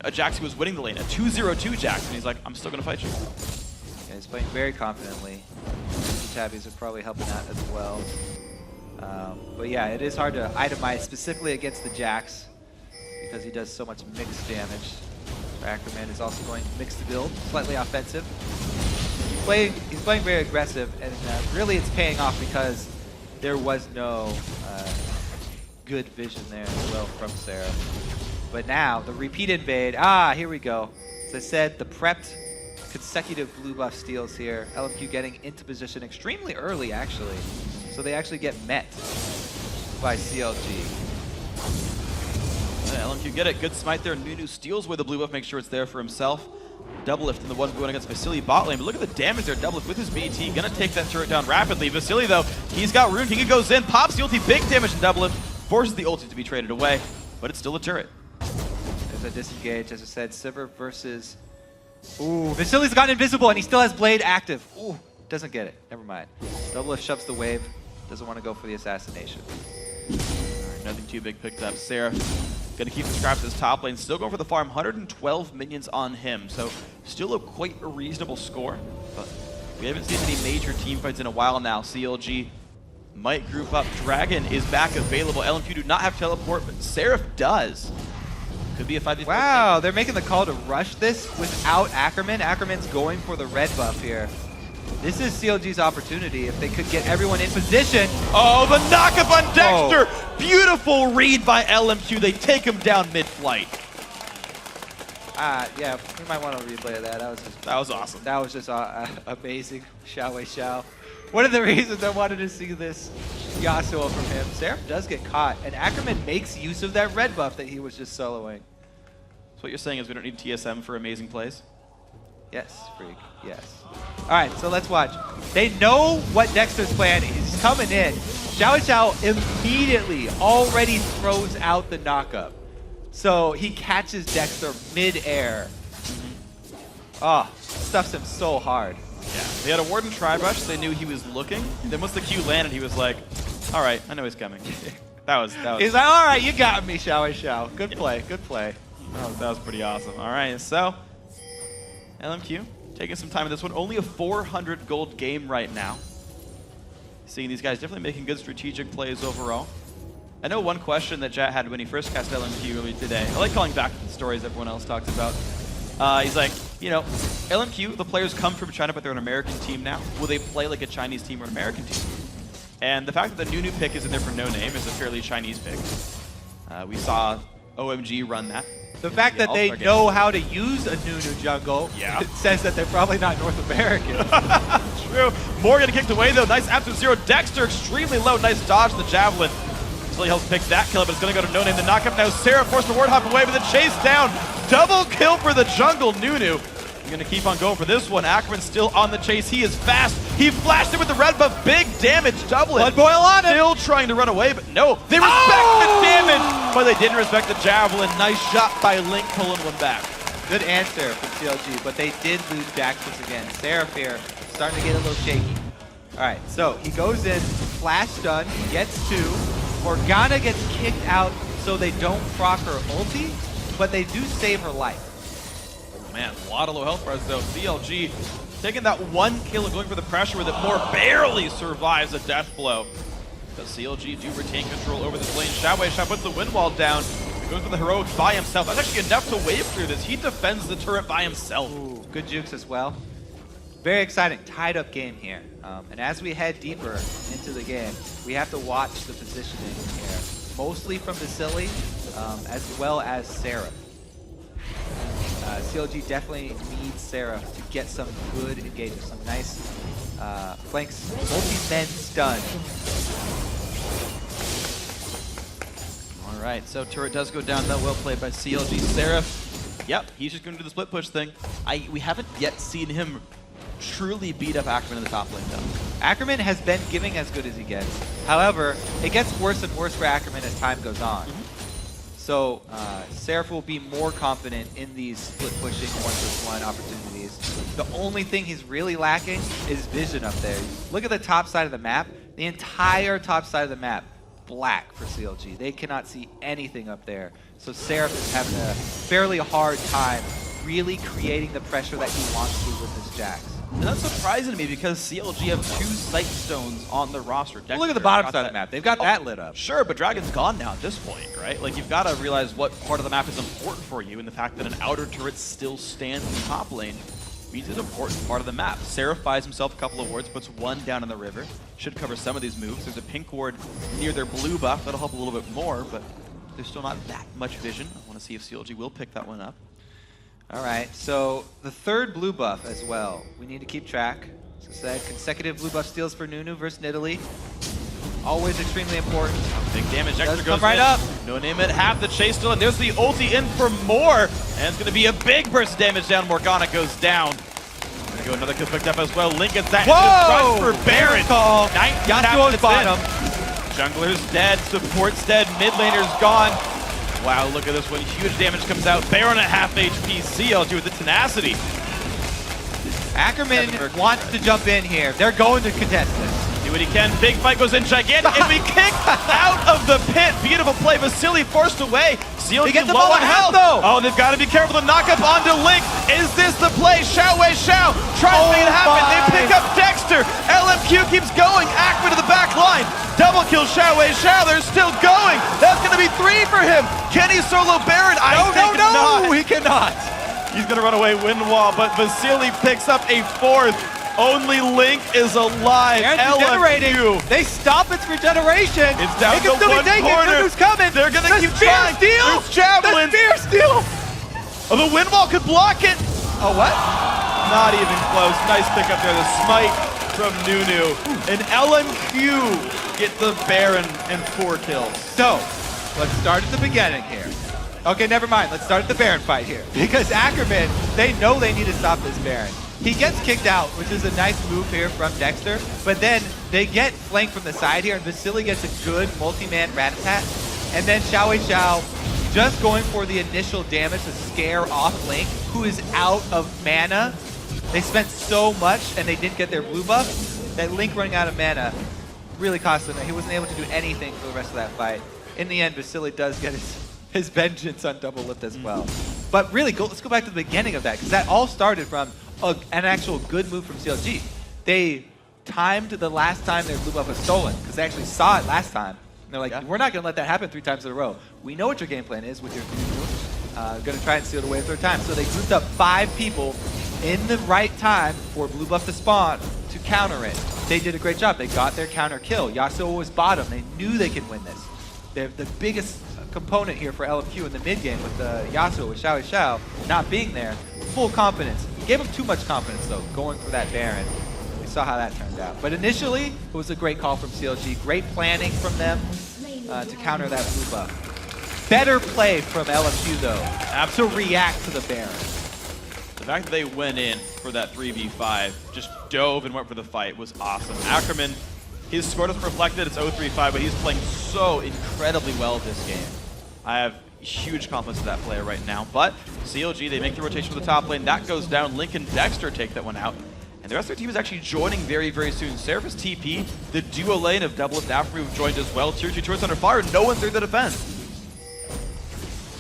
a Jax who was winning the lane, a 2-0-2 Jax, and he's like, I'm still gonna fight you. Yeah, he's playing very confidently. The tabbies are probably helping out as well. But yeah, it is hard to itemize specifically against the Jax because he does so much mixed damage. Ackerman is also going mixed build, slightly offensive. He's playing very aggressive, and really it's paying off because there was no good vision there as well from Seraph. But now, the repeat invade, here we go. As I said, the prepped consecutive blue buff steals here. LMQ getting into position extremely early, actually. So they actually get met by CLG. LMQ get it. Good smite there. Nunu steals with the blue buff, make sure it's there for himself. Doublelift in the one going against Vasily bot lane. But look at the damage there. Doublelift with his BT. Gonna take that turret down rapidly. Vasily, though, he's got Rune King. He goes in, pops the ulti. Big damage in Doublelift. Forces the ulti to be traded away. But it's still a turret. There's a disengage, as I said. Sivir versus... Ooh, Vasily's gotten invisible, and he still has Blade active. Ooh, doesn't get it. Never mind. Doublelift shoves the wave. Doesn't want to go for the assassination. Alright, nothing too big picked up. Seraph gonna keep the scraps this top lane. Still going for the farm. 112 minions on him. So still quite a reasonable score. But We haven't seen any major team fights in a while now. CLG might group up. Dragon is back available. LMQ do not have teleport, but Seraph does. Could be a 5v4. Wow, they're making the call to rush this without Ackerman. Ackerman's going for the red buff here. This is CLG's opportunity if they could get everyone in position. Oh, the knockup on Dexter! Oh. Beautiful read by LMQ. They take him down mid-flight. Yeah, we might want to replay that. That was awesome. That was just amazing. Xiao. One of the reasons I wanted to see this Yasuo from him. Seraph does get caught, and Ackerman makes use of that red buff that he was just soloing. So what you're saying is we don't need TSM for amazing plays? Yes, freak. Yes. All right, so let's watch. They know what Dexter's plan is. He's coming in. Xiao immediately already throws out the knockup. So he catches Dexter mid-air. Oh, stuffs him so hard. Yeah, they had a Warden Tri-Brush, so they knew he was looking. Then once the Q landed, he was like, all right, I know he's coming. That was. He's like, all right, you got me, Xiao. Good play, good play. That was pretty awesome. All right, so LMQ taking some time in this one. Only a 400 gold game right now. Seeing these guys definitely making good strategic plays overall. I know one question that Jat had when he first cast LMQ today. I like calling back to the stories everyone else talks about. He's like, you know, LMQ, the players come from China, but they're an American team now. Will they play like a Chinese team or an American team? And the fact that the Nunu pick is in there for no name is a fairly Chinese pick. We saw OMG run that. The fact that they know how to use a Nunu jungle it says that they're probably not North American. True. Morgan kicked away though. Nice absolute zero. Dexter extremely low. Nice dodge the javelin. He helps pick that kill, but it's going to go to No Name. The knockup now. Sarah forced to ward hop away, but the chase down. Double kill for the jungle. Nunu. I'm going to keep on going for this one. Ackerman still on the chase. He is fast. He flashed it with the red buff. Big damage. Double it. Blood boil on him. Still trying to run away, but no. They respect the damage, but they didn't respect the javelin. Nice shot by Link pulling one back. Good answer from CLG, but they did lose Jaxus again. Seraph here starting to get a little shaky. All right, so he goes in, flash stun, gets two. Morgana gets kicked out so they don't proc her ulti, but they do save her life. Man, a lot of low health bars though. CLG taking that one kill and going for the pressure with it. More barely survives a death blow. But CLG do retain control over this lane. Xiao puts the wind wall down. Goes for the heroics by himself. That's actually enough to wave through this. He defends the turret by himself. Ooh, good jukes as well. Very exciting, tied up game here. And as we head deeper into the game, we have to watch the positioning here. Mostly from Vasily, as well as Seraph. CLG definitely needs Seraph to get some good engagement, some nice flanks, multi-men stun. All right, so turret does go down, though. Well played by CLG. Seraph, yep, he's just going to do the split push thing. We haven't yet seen him truly beat up Ackerman in the top lane, though. Ackerman has been giving as good as he gets. However, it gets worse and worse for Ackerman as time goes on. So Seraph will be more confident in these split pushing 1v1 opportunities. The only thing he's really lacking is vision up there. Look at the top side of the map. The entire top side of the map, black for CLG. They cannot see anything up there. So Seraph is having a fairly hard time really creating the pressure that he wants to with this Jax. And that's surprising to me because CLG have 2 sight stones on the roster. Well, look at the bottom side of the map. They've got that lit up. Sure, but Dragon's gone now at this point, right? Like, you've got to realize what part of the map is important for you, and the fact that an outer turret still stands in the top lane means it's an important part of the map. Seraph buys himself a couple of wards, puts one down in the river. Should cover some of these moves. There's a pink ward near their blue buff. That'll help a little bit more, but there's still not that much vision. I want to see if CLG will pick that one up. All right, so the third blue buff as well. We need to keep track. As I said, consecutive blue buff steals for Nunu versus Nidalee. Always extremely important. Big damage. Does come right up. No Name at half the chase still, and there's the ulti in for more. And it's going to be a big burst of damage down. Morgana goes down. Going to go another kill picked up as well. Link gets that. Whoa! For Baron. Yasuo's bottom. Jungler's dead. Support's dead. Mid laner's gone. Wow, look at this one. Huge damage comes out. Baron at half HP. CLG with the tenacity. Ackerman wants to jump in here. They're going to contest this. Do what he can. Big fight goes in. Gigantic. And we kick out of the pit. Beautiful play. Vasily forced away. CLG gets the low ball on at health. half, though. Oh, they've got to be careful to knock up onto Link. Is this the play? Xiao tries to make it happen. They pick up Xiao Wei Xiao, they're still going. That's going to be 3 for him. Can he solo Baron? I think not. He cannot. He's going to run away wind wall, but Vasily picks up a 4th. Only Link is alive. Baron's regenerating. They stop its regeneration. It's down to one corner. Nunu's coming. They're going to keep trying. Steal. There's javelins. The spear steal. Oh, the wind wall could block it. Oh, what? Not even close. Nice pick up there. The smite from Nunu. And LMQ get the Baron and 4 kills. So, let's start at the beginning here. Okay, never mind. Let's start at the Baron fight here. Because Ackerman, they know they need to stop this Baron. He gets kicked out, which is a nice move here from Dexter, but then they get flanked from the side here, and Vasily gets a good multi-man rat-a-tat, and then Xiao Wei Xiao just going for the initial damage to scare off Link, who is out of mana. They spent so much, and they didn't get their blue buff, that Link running out of mana really cost him. He wasn't able to do anything for the rest of that fight. In the end, Vasily does get his vengeance on double lift as well. But really, let's go back to the beginning of that, because that all started from an actual good move from CLG. They timed the last time their blue buff was stolen, because they actually saw it last time. And they're like, we're not going to let that happen 3 times in a row. We know what your game plan is with your going to try and steal it away a 3rd time. So they grouped up 5 people in the right time for blue buff to spawn to counter it. They did a great job. They got their counter kill. Yasuo was bottom. They knew they could win this. They're the biggest component here for LMQ in the mid game with Yasuo, with Xiao Wei Xiao not being there. Full confidence. Gave him too much confidence though, going for that Baron. We saw how that turned out. But initially, it was a great call from CLG. Great planning from them to counter that blue buff. Better play from LMQ though, to react to the Baron. The fact that they went in for that 3v5, just dove and went for the fight was awesome. Ackerman, his score doesn't reflect it, it's 0-3-5, but he's playing so incredibly well this game. I have huge confidence in that player right now, but CLG, they make the rotation for the top lane. That goes down. Link and Dexter take that one out. And the rest of their team is actually joining very, very soon. Seraphis TP, the duo lane of Double Lift Afro joined as well. Tier 2 turrets under fire, no one's there to defend.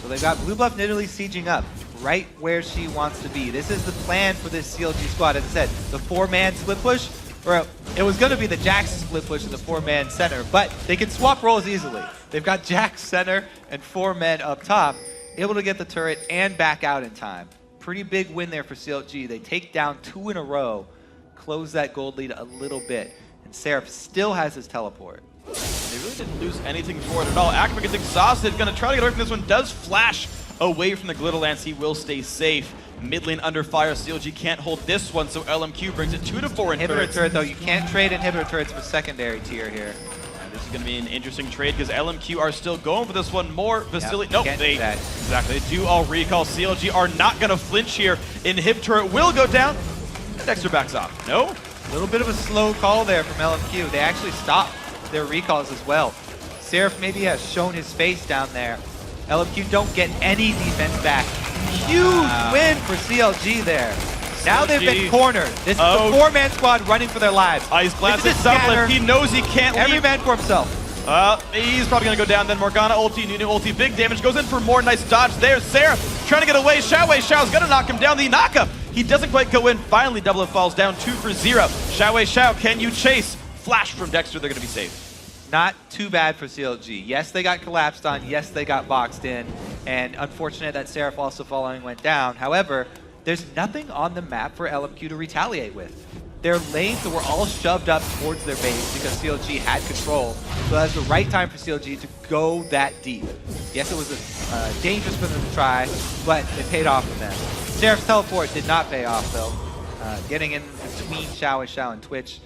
So they've got blue buff Nidalee sieging up, right where she wants to be. This is the plan for this CLG squad. As I said, the 4-man split push, or it was going to be the Jax split push in the 4-man center, but they can swap roles easily. They've got Jax center and 4 men up top, able to get the turret and back out in time. Pretty big win there for CLG. They take down 2 in a row, close that gold lead a little bit, and Seraph still has his teleport. They really didn't lose anything for it at all. Ackerman gets exhausted, gonna try to get away from this one, does flash away from the Glitter Lance. He will stay safe. Mid lane under fire, CLG can't hold this one, so LMQ brings it 2-4 in inhibitor turret though, you can't trade inhibitor turrets for secondary tier here. This is going to be an interesting trade because LMQ are still going for this one more. Vasily, nope, they do all recall. CLG are not going to flinch here. Inhib turret will go down. Dexter backs off. No? A little bit of a slow call there from LMQ. They actually stopped their recalls as well. Seraph maybe has shown his face down there. LMQ don't get any defense back. Huge win for CLG there. Now they've been cornered. This is the 4-man squad running for their lives. He's blasting double. He knows he can't leave. Every man for himself. He's probably going to go down then. Morgana ulti, Nunu ulti, big damage. Goes in for more. Nice dodge there. Seraph trying to get away. Xiao Wei Xiao's going to knock him down. The knockup. He doesn't quite go in. Finally, double falls down 2-0. Xiao Wei Xiao, can you chase? Flash from Dexter. They're going to be safe. Not too bad for CLG. Yes, they got collapsed on. Yes, they got boxed in. And unfortunate that Seraph also following went down. However, there's nothing on the map for LMQ to retaliate with. Their lanes were all shoved up towards their base because CLG had control. So that's the right time for CLG to go that deep. Yes, it was dangerous for them to try, but it paid off for them. Seraph's teleport did not pay off though. Getting in between Xiao Wei Xiao and Twitch,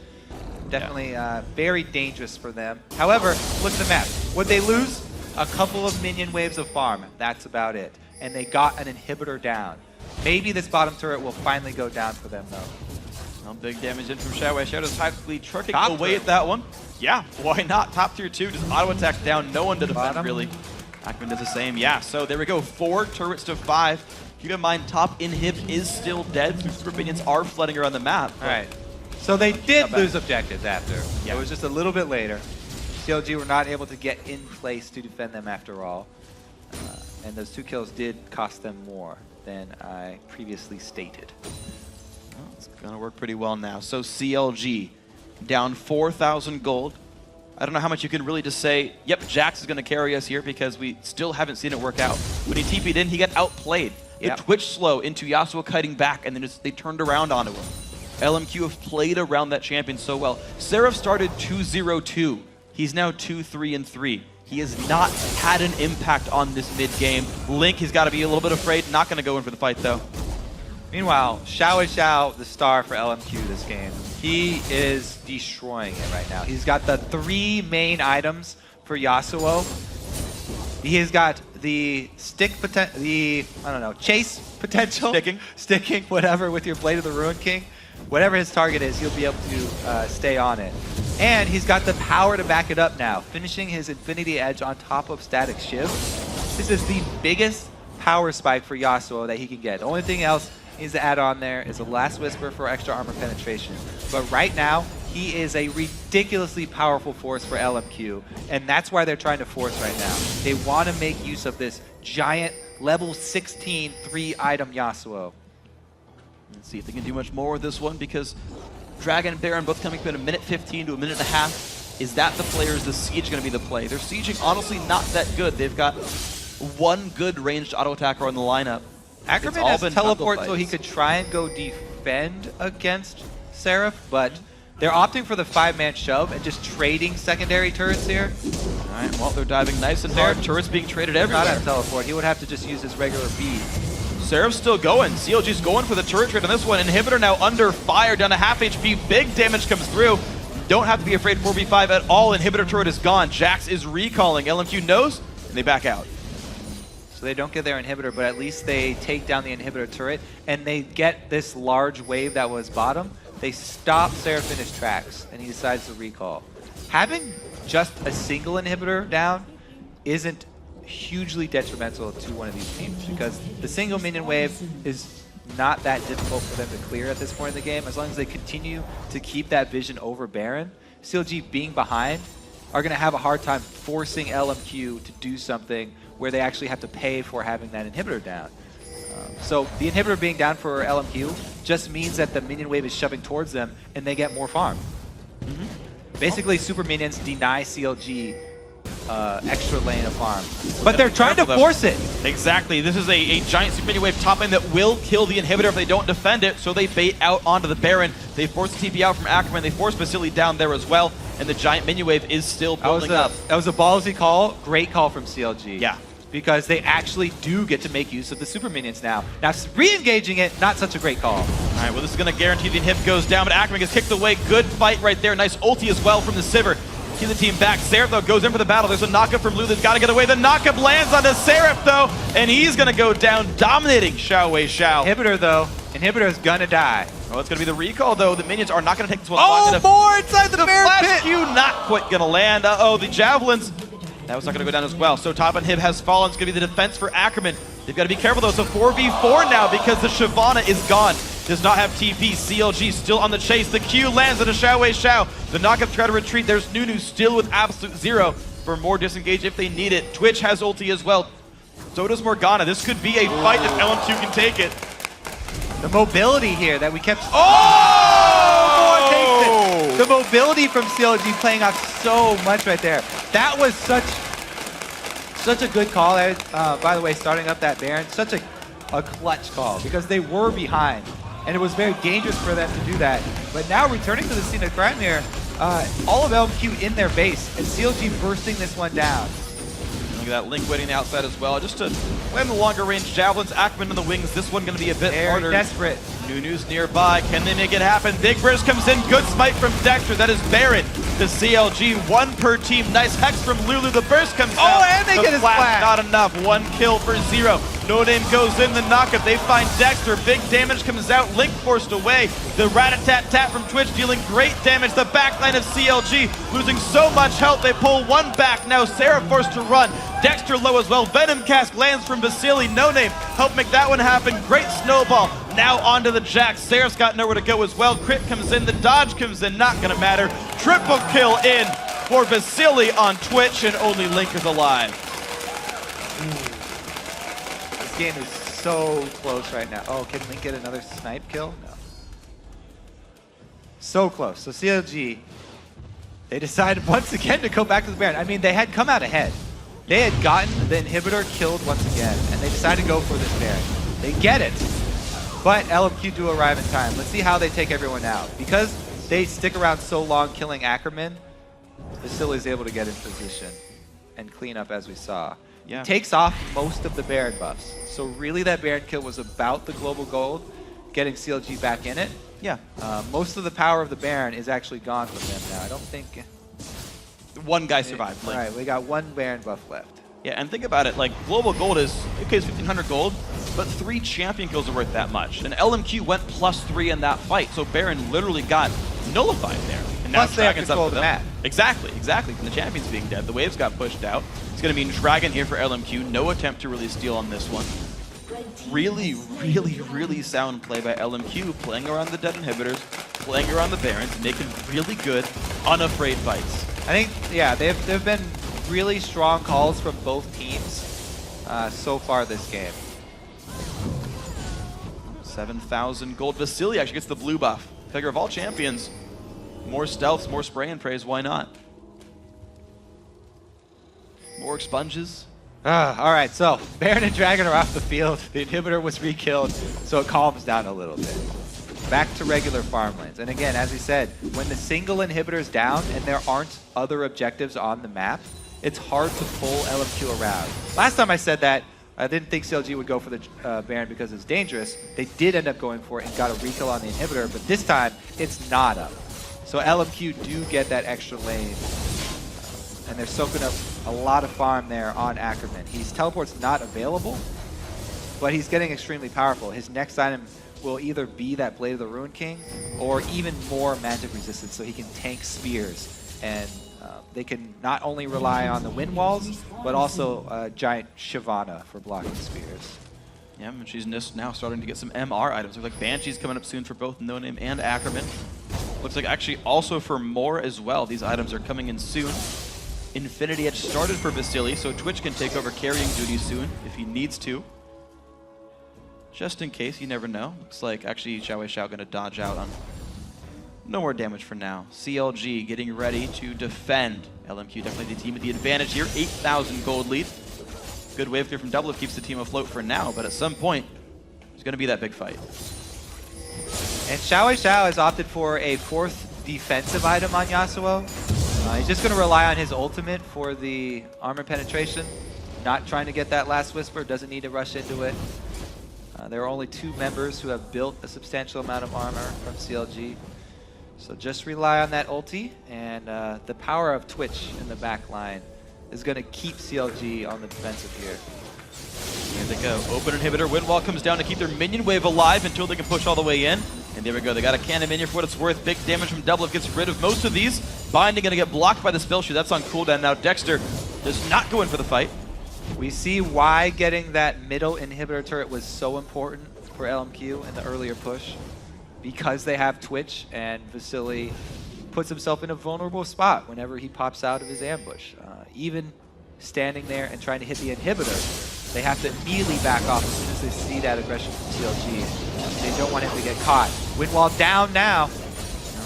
definitely very dangerous for them. However, look at the map. Would they lose? A couple of minion waves of farm. That's about it. And they got an inhibitor down. Maybe this bottom turret will finally go down for them, though. Well, big damage in from Xiao Wei Xiao, just tactically trucking away at that one. Yeah, why not? Top tier 2, just auto attack down, no one to defend, really. Ackerman does the same, yeah. So there we go, 4 turrets to 5. Keep in mind, top inhib is still dead, so super minions are flooding around the map. All right. So they did lose objectives after. Yeah. It was just a little bit later. CLG were not able to get in place to defend them after all. And those 2 kills did cost them more than I previously stated. Well, it's going to work pretty well now. So CLG down 4,000 gold I don't know how much you can really just say, yep, Jax is going to carry us here, because we still haven't seen it work out. When he TP'd in, he got outplayed. The Twitch slow into Yasuo kiting back, and then they turned around onto him. LMQ have played around that champion so well. Seraph started 2-0-2. He's now 2-3-3. He has not had an impact on this mid game. Link has got to be a little bit afraid. Not going to go in for the fight, though. Meanwhile, Xiao, the star for LMQ this game, he is destroying it right now. He's got the 3 main items for Yasuo. He has got the chase potential. Sticking, whatever, with your Blade of the Ruined King. Whatever his target is, he'll be able to stay on it. And he's got the power to back it up now, finishing his Infinity Edge on top of Static Shiv. This is the biggest power spike for Yasuo that he can get. The only thing else he needs to add on there is a Last Whisper for extra armor penetration. But right now, he is a ridiculously powerful force for LMQ, and that's why they're trying to force right now. They want to make use of this giant level 16 3-item Yasuo. Let's see if they can do much more with this one, because Dragon and Baron both coming in a minute 15 to a minute and a half. Is that the players? The Siege going to be the play? Their sieging honestly not that good. They've got one good ranged auto attacker on the lineup. Ackerman has teleport so he could try and go defend against Seraph, but they're opting for the 5-man shove and just trading secondary turrets here. All right, well, they're diving nice and hard. Turrets being traded everywhere. Not at teleport. He would have to just use his regular bead. Seraph's still going. CLG's going for the turret trade on this one. Inhibitor now under fire, down to half HP. Big damage comes through. Don't have to be afraid 4v5 at all. Inhibitor turret is gone. Jax is recalling. LMQ knows, and they back out. So they don't get their inhibitor, but at least they take down the inhibitor turret, and they get this large wave that was bottom. They stop Seraph in his tracks, and he decides to recall. Having just a single inhibitor down isn't hugely detrimental to one of these teams, because the single minion wave is not that difficult for them to clear at this point in the game. As long as they continue to keep that vision over Baron, CLG being behind are going to have a hard time forcing LMQ to do something where they actually have to pay for having that inhibitor down. So the inhibitor being down for LMQ just means that the minion wave is shoving towards them and they get more farm. Basically, super minions deny CLG extra lane of farm. But they're trying to force it. Exactly. This is a giant super minion wave top lane that will kill the inhibitor if they don't defend it, so they bait out onto the Baron. They force the TP out from Ackerman. They force Vasily down there as well, and the giant minion wave is still building up. That was a ballsy call. Great call from CLG. Yeah. Because they actually do get to make use of the super minions now. Now, re-engaging it, not such a great call. All right, well, this is going to guarantee the inhib goes down, but Ackerman gets kicked away. Good fight right there. Nice ulti as well from the Sivir. Keep the team back. Seraph, though, goes in for the battle. There's a knockup from Lu that's got to get away. The knockup lands onto Seraph, though, and he's going to go down, dominating Xiao. Inhibitor, though. Inhibitor is going to die. Oh, it's going to be the recall, though. The minions are not going to take this one. Oh, more inside the Baron pit! The flash Q not quite going to land. Uh-oh, the javelins. That was not going to go down as well. So top inhib has fallen. It's going to be the defense for Ackerman. They've got to be careful, though. So 4v4 now because the Shyvana is gone. Does not have TP. CLG still on the chase. The Q lands on a Xiao. The knockup try to retreat. There's Nunu still with absolute zero for more disengage if they need it. Twitch has ulti as well. So does Morgana. This could be a fight if LMQ can take it. The mobility here that we kept... Oh! Takes it. The mobility from CLG playing off so much right there. That was such a good call. By the way, starting up that Baron, such a clutch call because they were behind. And it was very dangerous for them to do that. But now returning to the scene of crime here, all of LMQ in their base, and CLG bursting this one down. Look at that Link waiting the outside as well. Just to land the longer range javelins, Ackerman in the wings. This one going to be a bit harder. Desperate. Nunu's nearby. Can they make it happen? Big Burst comes in. Good smite from Dexter. That is Baron to CLG. One per team. Nice hex from Lulu. The burst comes out. Oh, and they get his flash. Not enough. One kill for 0. No Name goes in the knockup. They find Dexter. Big damage comes out. Link forced away. The rat-a-tat-tat from Twitch dealing great damage. The backline of CLG losing so much health. They pull one back. Now Sarah forced to run. Dexter low as well. Venom Cask lands from Vasily. No Name help make that one happen. Great snowball. Now onto the Jax. Seraph's got nowhere to go as well. Crit comes in. The dodge comes in. Not going to matter. Triple kill in for Vasily on Twitch, and only Link is alive. This game is so close right now. Oh, can Link get another snipe kill? No. So close. So CLG They decided once again to go back to the Baron. I mean, they had come out ahead. They had gotten the inhibitor killed once again, and they decided to go for this Baron. They get it, but LMQ do arrive in time. Let's see how they take everyone out. Because they stick around so long killing Ackerman, Vasily is able to get in position and clean up as we saw. Yeah. Takes off most of the Baron buffs. So really that Baron kill was about the global gold, getting CLG back in it. Yeah. Most of the power of the Baron is actually gone from them now. I don't think... One guy survived. All right, we got one Baron buff left. Yeah, and think about it, like, global gold is, okay, it's 1,500 gold, but 3 champion kills are worth that much. And LMQ went +3 in that fight, so Baron literally got nullified there. And now Plus they have Dragon's control up of for the them. map. Exactly. From the champions being dead, the waves got pushed out. It's going to mean Dragon here for LMQ. No attempt to really steal on this one. Really sound play by LMQ, playing around the dead inhibitors, playing around the Barons, making really good, unafraid fights. I think, yeah, they've been really strong calls from both teams so far this game. 7,000 gold. Vasily actually gets the blue buff. Figure of all champions, more stealths, more spray and praise, why not? More expunges. All right, so Baron and Dragon are off the field. The inhibitor was re-killed, so it calms down a little bit. Back to regular farmlands. And again, as we said, when the single inhibitor is down and there aren't other objectives on the map, it's hard to pull LMQ around. Last time I said that, I didn't think CLG would go for the Baron because it's dangerous. They did end up going for it and got a re-kill on the inhibitor, but this time it's not up. So LMQ do get that extra lane. And they're soaking up a lot of farm there on Ackerman. His teleport's not available, but he's getting extremely powerful. His next item will either be that Blade of the Ruined King or even more magic resistance, so he can tank spears. And they can not only rely on the wind walls, but also giant Shyvana for blocking spears. Yeah, and she's now starting to get some MR items. Looks like Banshee's coming up soon for both No Name and Ackerman. Looks like actually also for more as well. These items are coming in soon. Infinity Edge started for Vasily, so Twitch can take over carrying duty soon if he needs to. Just in case, you never know. Looks like actually Xiao Xiao gonna dodge out on no more damage for now. CLG getting ready to defend. LMQ definitely the team with the advantage here. 8,000 gold lead. Good wave clear from Double keeps the team afloat for now, but at some point, there's gonna be that big fight. And Xiao Xiao has opted for a 4th defensive item on Yasuo. He's just going to rely on his ultimate for the armor penetration. Not trying to get that last whisper, doesn't need to rush into it. There are only 2 members who have built a substantial amount of armor from CLG. So just rely on that ulti, and the power of Twitch in the back line is going to keep CLG on the defensive here. Here they go. Open inhibitor. Wind wall comes down to keep their minion wave alive until they can push all the way in. And there we go. They got a cannon minion for what it's worth. Big damage from Double gets rid of most of these. Binding going to get blocked by the spell shoot. That's on cooldown now. Dexter does not go in for the fight. We see why getting that middle inhibitor turret was so important for LMQ in the earlier push. Because they have Twitch, and Vasily puts himself in a vulnerable spot whenever he pops out of his ambush. Even standing there and trying to hit the inhibitor, they have to immediately back off as soon as they see that aggression from CLG. They don't want him to get caught. Wind wall down now.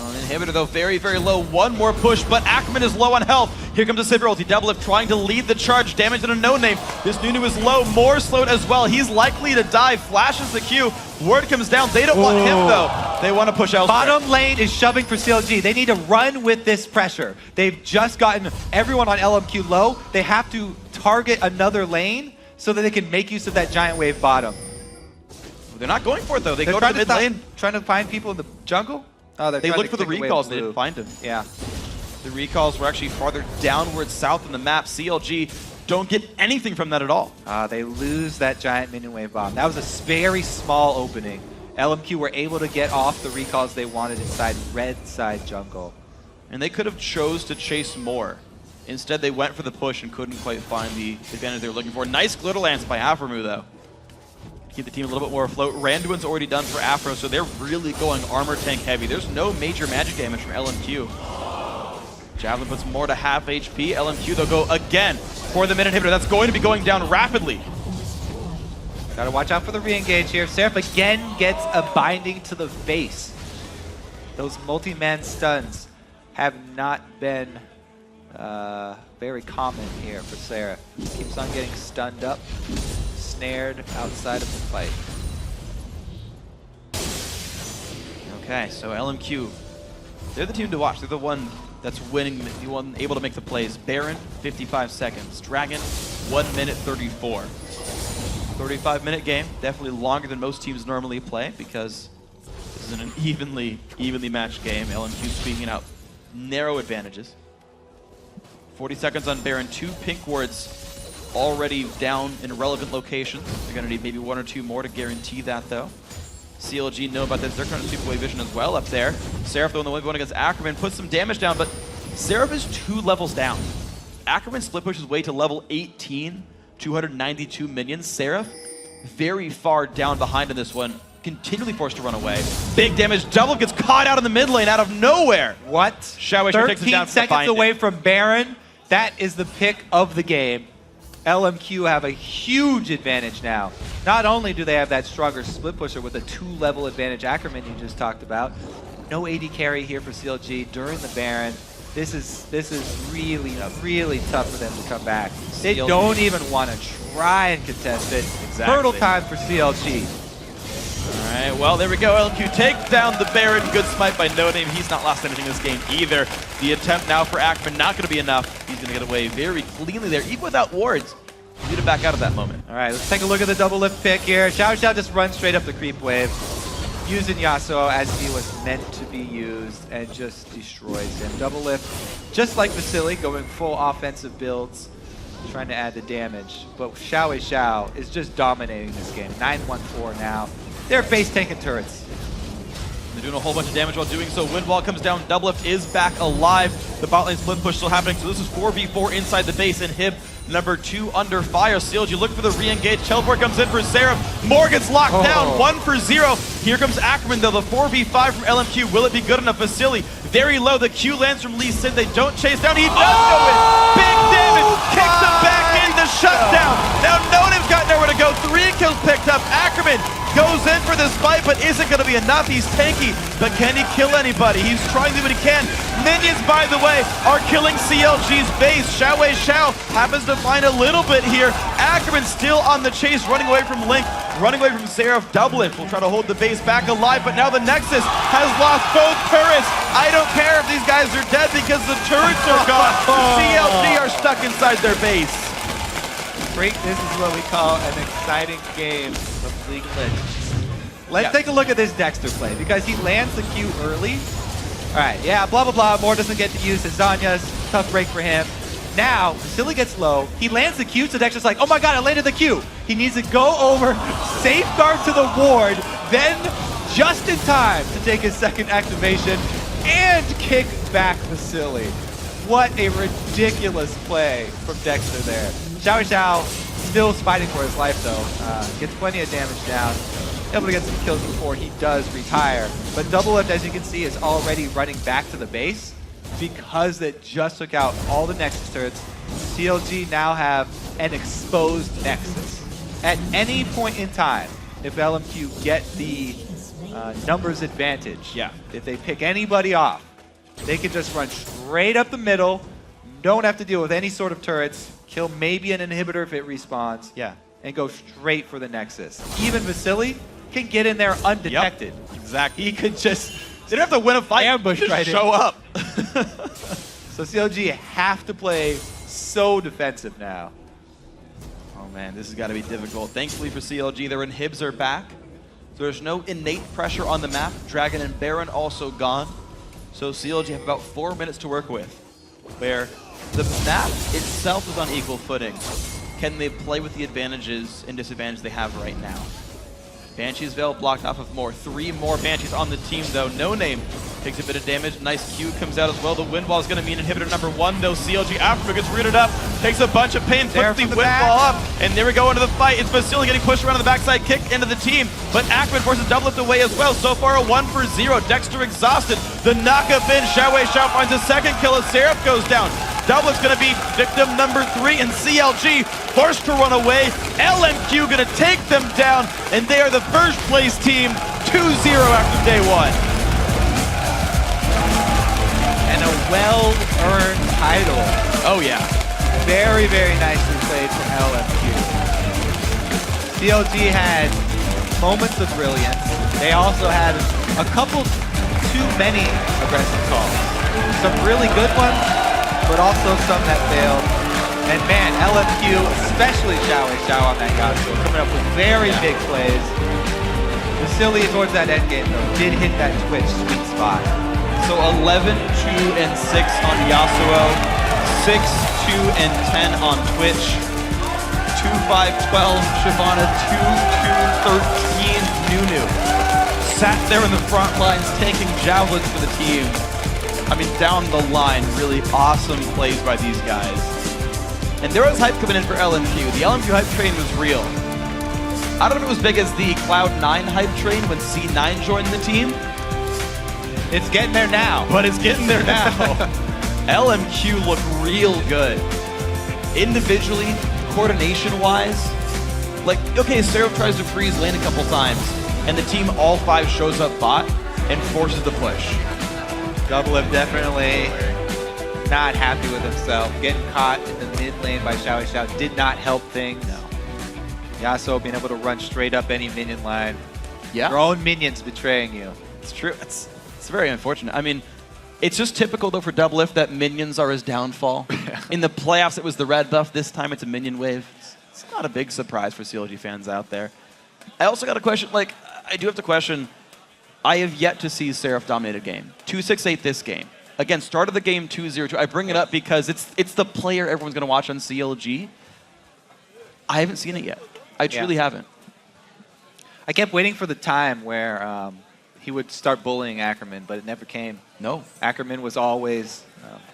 Inhibitor though very low. One more push, but Ackerman is low on health. Here comes the Sivir ulti. Double trying to lead the charge. Damage on a No Name. This Nunu is low. More slowed as well. He's likely to die. Flashes the Q. Word comes down. They don't want him though. They want to push elsewhere. Bottom lane is shoving for CLG. They need to run with this pressure. They've just gotten everyone on LMQ low. They have to target another lane so that they can make use of that giant wave bottom. They're not going for it though. They go to the mid lane. Trying to find people in the jungle? Oh, they looked for the recalls. They didn't find him. Yeah. The recalls were actually farther downward south in the map. CLG don't get anything from that at all. They lose that giant minion wave bomb. That was a very small opening. LMQ were able to get off the recalls they wanted inside red side jungle. And they could have chose to chase more. Instead, they went for the push and couldn't quite find the advantage they were looking for. Nice glitter lance by Aframu, though. Keep the team a little bit more afloat. Randuin's already done for Afro, so they're really going armor tank heavy. There's no major magic damage from LMQ. Javelin puts more to half HP. LMQ, they'll go again for the mid inhibitor. That's going to be going down rapidly. Gotta watch out for the re-engage here. Seraph again gets a binding to the face. Those multi-man stuns have not been very common here for Seraph. Keeps on getting stunned up, snared outside of the fight. Okay, so LMQ, they're the team to watch. They're the one that's winning, the one able to make the plays. Baron, 55 seconds. Dragon, 1 minute 34. 35-minute game, definitely longer than most teams normally play because this is an evenly matched game. LMQ squeaking out narrow advantages. 40 seconds on Baron, 2 pink wards already down in relevant locations. They're going to need maybe 1 or 2 more to guarantee that though. CLG know about this. They're trying to sweep away vision as well up there. Seraph, though, in the way going against Ackerman, puts some damage down, but Seraph is 2 levels down. Ackerman split pushes way to level 18, 292 minions. Seraph, very far down behind in this one, continually forced to run away. Big damage. Double gets caught out in the mid lane out of nowhere. What? Xiaowei takes it down 13 seconds away from Baron. That is the pick of the game. LMQ have a huge advantage now. Not only do they have that stronger split pusher with a 2-level advantage Ackerman you just talked about, no AD carry here for CLG during the Baron. This is really tough for them to come back. They don't even want to try and contest it. Exactly. Hurdle time for CLG. All right, well, there we go. LMQ take down the Baron. Good smite by No Name. He's not lost anything in this game either. The attempt now for Ackerman, not going to be enough. He's going to get away very cleanly there, even without wards. He's going to back out of that moment. All right, let's take a look at the double lift pick here. Xiao just runs straight up the creep wave, using Yasuo as he was meant to be used, and just destroys him. Double lift, just like Vasily, going full offensive builds, trying to add the damage. But Xiao is just dominating this game. 9-1-4 now. They're base tanking turrets. They're doing a whole bunch of damage while doing so. Windwall comes down. Double lift is back alive. The bot lane split push still happening. So this is 4v4 inside the base. And Hib, number 2 under fire. CLG look for the re-engage. Teleport comes in for Seraph. Morgan's locked down. 1 for 0. Here comes Ackerman though. The 4v5 from LMQ. Will it be good enough? Vasily very low. The Q lands from Lee Sin. They don't chase down. He does go in. Big damage. Kicks him back in the shutdown. Now No Name's got nowhere to go. 3 kills picked up. Ackerman goes in for this fight, but isn't going to be enough. He's tanky, but can he kill anybody? He's trying to do what he can. Minions, by the way, are killing CLG's base. Xiao happens to find a little bit here. Ackerman still on the chase, running away from Link, running away from Seraph. Doublet will try to hold the base back alive, but now the Nexus has lost both turrets. I don't care if these guys are dead because the turrets are gone. CLG are stuck inside their base. This is what we call an exciting game of League of Legends. Let's take a look at this Dexter play, because he lands the Q early. All right, yeah, blah, blah, blah. Moore doesn't get to use his Zanya's. Tough break for him. Now, Vasily gets low. He lands the Q, so Dexter's like, oh my god, I landed the Q. He needs to go over, safeguard to the ward, then just in time to take his second activation and kick back Vasily. What a ridiculous play from Dexter there. Xiao still fighting for his life though. Gets plenty of damage down. Able to get some kills before he does retire. But Double Lift, as you can see, is already running back to the base because it just took out all the Nexus turrets. CLG now have an exposed Nexus. At any point in time, if LMQ get the numbers advantage, if they pick anybody off, they can just run straight up the middle, don't have to deal with any sort of turrets, kill maybe an inhibitor if it respawns, and go straight for the Nexus. Even Vasily can get in there undetected. Exactly. He could just... They don't have to win a fight, ambush just right show up. So CLG have to play so defensive now. Oh man, this has got to be difficult. Thankfully for CLG, their inhibs are back. So there's no innate pressure on the map. Dragon and Baron also gone. So CLG have about 4 minutes to work with, where the map itself is on equal footing. Can they play with the advantages and disadvantages they have right now? Banshee's Veil blocked off of more. 3 more Banshees on the team though. No Name takes a bit of damage. Nice Q comes out as well. The Windwall is going to mean inhibitor number 1 though. CLG after gets rooted up. Takes a bunch of pain, puts the Windwall up. And there we go into the fight. It's Vasily getting pushed around on the backside, kick into the team. But Ackerman forces Double Lift away as well. So far a 1 for 0. Dexter exhausted. The knockup in. Xiao finds a second kill as Seraph goes down. Doublet's going to be victim number 3, and CLG forced to run away. LMQ going to take them down, and they are the first place team, 2-0 after day 1. And a idol. Oh, yeah. Very, very nicely played from LMQ. CLG had moments of brilliance. They also had a couple too many aggressive calls. Some really good ones, but also some that failed. And man, LMQ, especially Xiao on that Yasuo, coming up with very big plays. Vasily towards that end game though did hit that Twitch sweet spot. So 11, 2, and 6 on Yasuo, 6, 2, and 10 on Twitch, 2, 5, 12, Shyvana, 2, 2, 13, Nunu. Sat there in the front lines taking javelins for the team. I mean, down the line, really awesome plays by these guys. And there was hype coming in for LMQ. The LMQ hype train was real. I don't know if it was big as the Cloud9 hype train when C9 joined the team. It's getting there now. But it's getting there now. LMQ look real good. Individually, coordination-wise, like, okay, Seraph tries to freeze lane a couple times, and the team all 5 shows up bot and forces the push. Doublelift definitely not happy with himself. Getting caught in the mid lane by Xiao did not help things. No. Yasuo being able to run straight up any minion line. Yeah. Your own minions betraying you. It's true. It's very unfortunate. I mean, it's just typical, though, for Doublelift that minions are his downfall. In the playoffs, it was the red buff. This time, it's a minion wave. It's not a big surprise for CLG fans out there. I also got a question. Like, I do have to question. I have yet to see Seraph dominate a game. 2-6-8 this game. Again, start of the game 2-0-2. I bring it up because it's the player everyone's going to watch on CLG. I haven't seen it yet. I truly haven't. I kept waiting for the time where he would start bullying Ackerman, but it never came. No. Ackerman was always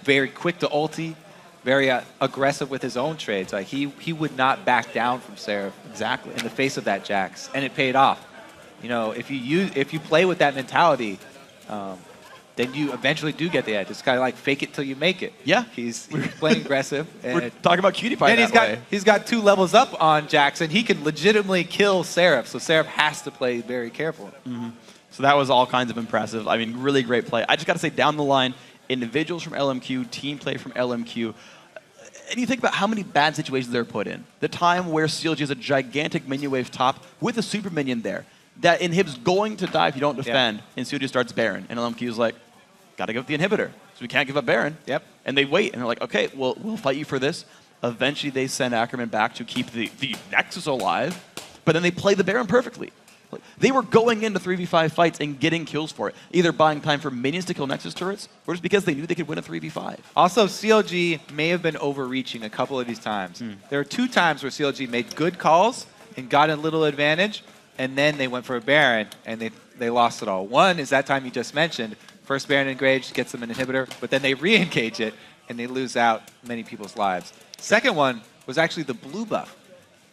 very quick to ulti, very aggressive with his own trades. Like he would not back down from Seraph. Exactly. In the face of that Jax, and it paid off. You know, if you play with that mentality, then you eventually do get the edge. It's kind of like fake it till you make it. Yeah. He's playing aggressive. And we're talking about Cutie Pie and he's got 2 levels up on Jax, and he can legitimately kill Seraph. So Seraph has to play very careful. Mm-hmm. So that was all kinds of impressive. I mean, really great play. I just got to say, down the line, individuals from LMQ, team play from LMQ. And you think about how many bad situations they're put in. The time where CLG is a gigantic minion wave top with a super minion there that inhibits going to die if you don't defend, and CLG starts Baron. And LMQ is like, got to give up the inhibitor. So we can't give up Baron. Yep. And they wait, and they're like, okay, well, we'll fight you for this. Eventually, they send Ackerman back to keep the Nexus alive, but then they play the Baron perfectly. Like, they were going into 3v5 fights and getting kills for it, either buying time for minions to kill Nexus turrets, or just because they knew they could win a 3v5. Also, CLG may have been overreaching a couple of these times. There are 2 times where CLG made good calls and got a little advantage, and then they went for a Baron, and they lost it all. One is that time you just mentioned. First Baron engaged, gets them an inhibitor, but then they re-engage it, and they lose out many people's lives. Second one was actually the blue buff.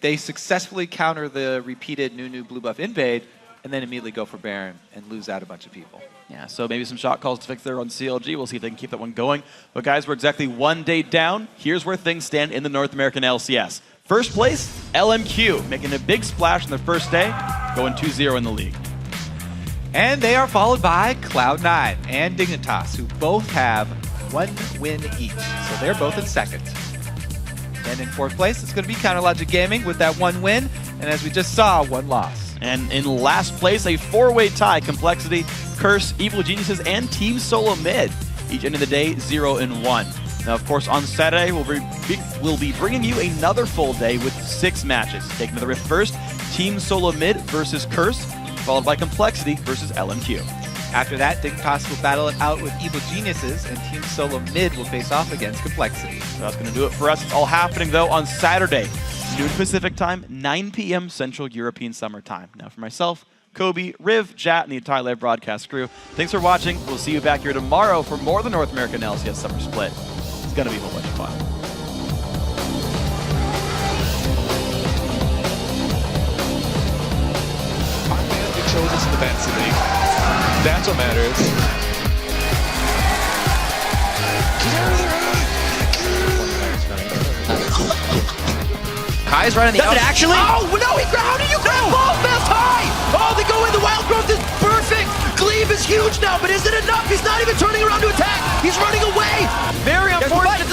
They successfully counter the repeated Nunu blue buff invade, and then immediately go for Baron and lose out a bunch of people. Yeah, so maybe some shot calls to fix there on CLG. We'll see if they can keep that one going. But guys, we're exactly 1 day down. Here's where things stand in the North American LCS. First place, LMQ, making a big splash on their first day, going 2-0 in the league. And they are followed by Cloud9 and Dignitas, who both have 1 win each. So they're both in second. And in 4th place, it's going to be Counterlogic Gaming with that 1 win. And as we just saw, 1 loss. And in last place, a 4-way tie, Complexity, Curse, Evil Geniuses, and Team Solo Mid. Each end of the day, 0-1. Now, of course, on Saturday, we'll be bringing you another full day with 6 matches. Taking to the Rift first, Team Solo Mid versus Curse, followed by Complexity versus LMQ. After that, Dignitas will battle it out with Evil Geniuses, and Team Solo Mid will face off against Complexity. So that's going to do it for us. It's all happening, though, on Saturday, noon Pacific time, 9 p.m. Central European Summer Time. Now, for myself, Kobe, Riv, Jat, and the entire live broadcast crew, thanks for watching. We'll see you back here tomorrow for more of the North American LCS Summer Split. It's going to be a whole bunch of fun. Chosen in the fantasy league. That's what matters. Kai's right on the Does it actually? Oh, no, how do you grab ball fast high? Oh, they go in, the wild growth is perfect. Cleave is huge now, but is it enough? He's not even turning around to attack. He's running away. Very unfortunate.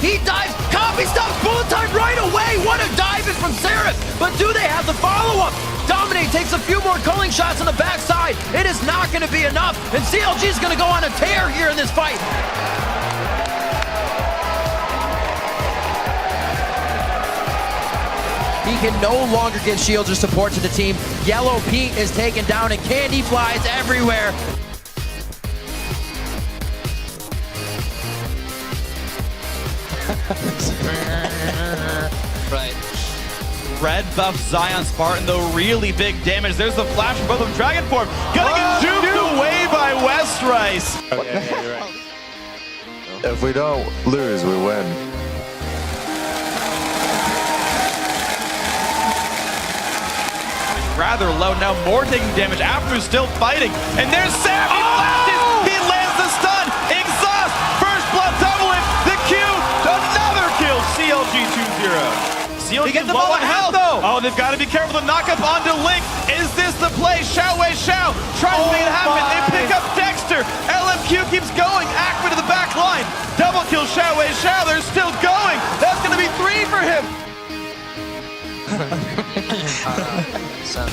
He dives, copy stops, bullet time right away. What a dive is from Seraph. But do they have the follow-up? Dominate takes a few more culling shots on the backside. It is not going to be enough. And CLG is going to go on a tear here in this fight. He can no longer give shields or support to the team. Yellow Pete is taken down and candy flies everywhere. Right. Red buff Zion Spartan, though, really big damage. There's the flash from both of them. Dragon Form gonna get juked away by West Rice. Okay, you're right. If we don't lose, we win. Rather low, now more taking damage after still fighting. And there's Sam, he flashes, he lands the stun, exhaust, first blood double it, the Q, another kill, CLG 2-0. CLG He gets the low ball on in health. half, though. Oh, they've got to be careful to knock up onto Link. Is this the play? Xiao Wei Xiao tries to make it happen. They pick up Dexter. LMQ keeps going. Akma to the back line. Double kill Xiao Wei Xiao. They're still going. That's going to be 3 for him.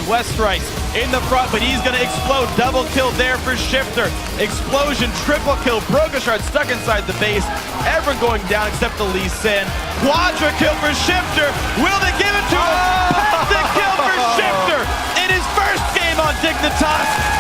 West Rice in the front, but he's going to explode. Double kill there for Shifter. Explosion, triple kill. Brogushard stuck inside the base. Everyone going down except the Lee Sin. Quadra kill for Shifter. Will they give it to him? Penta kill for Shifter in his first game on Dignitas.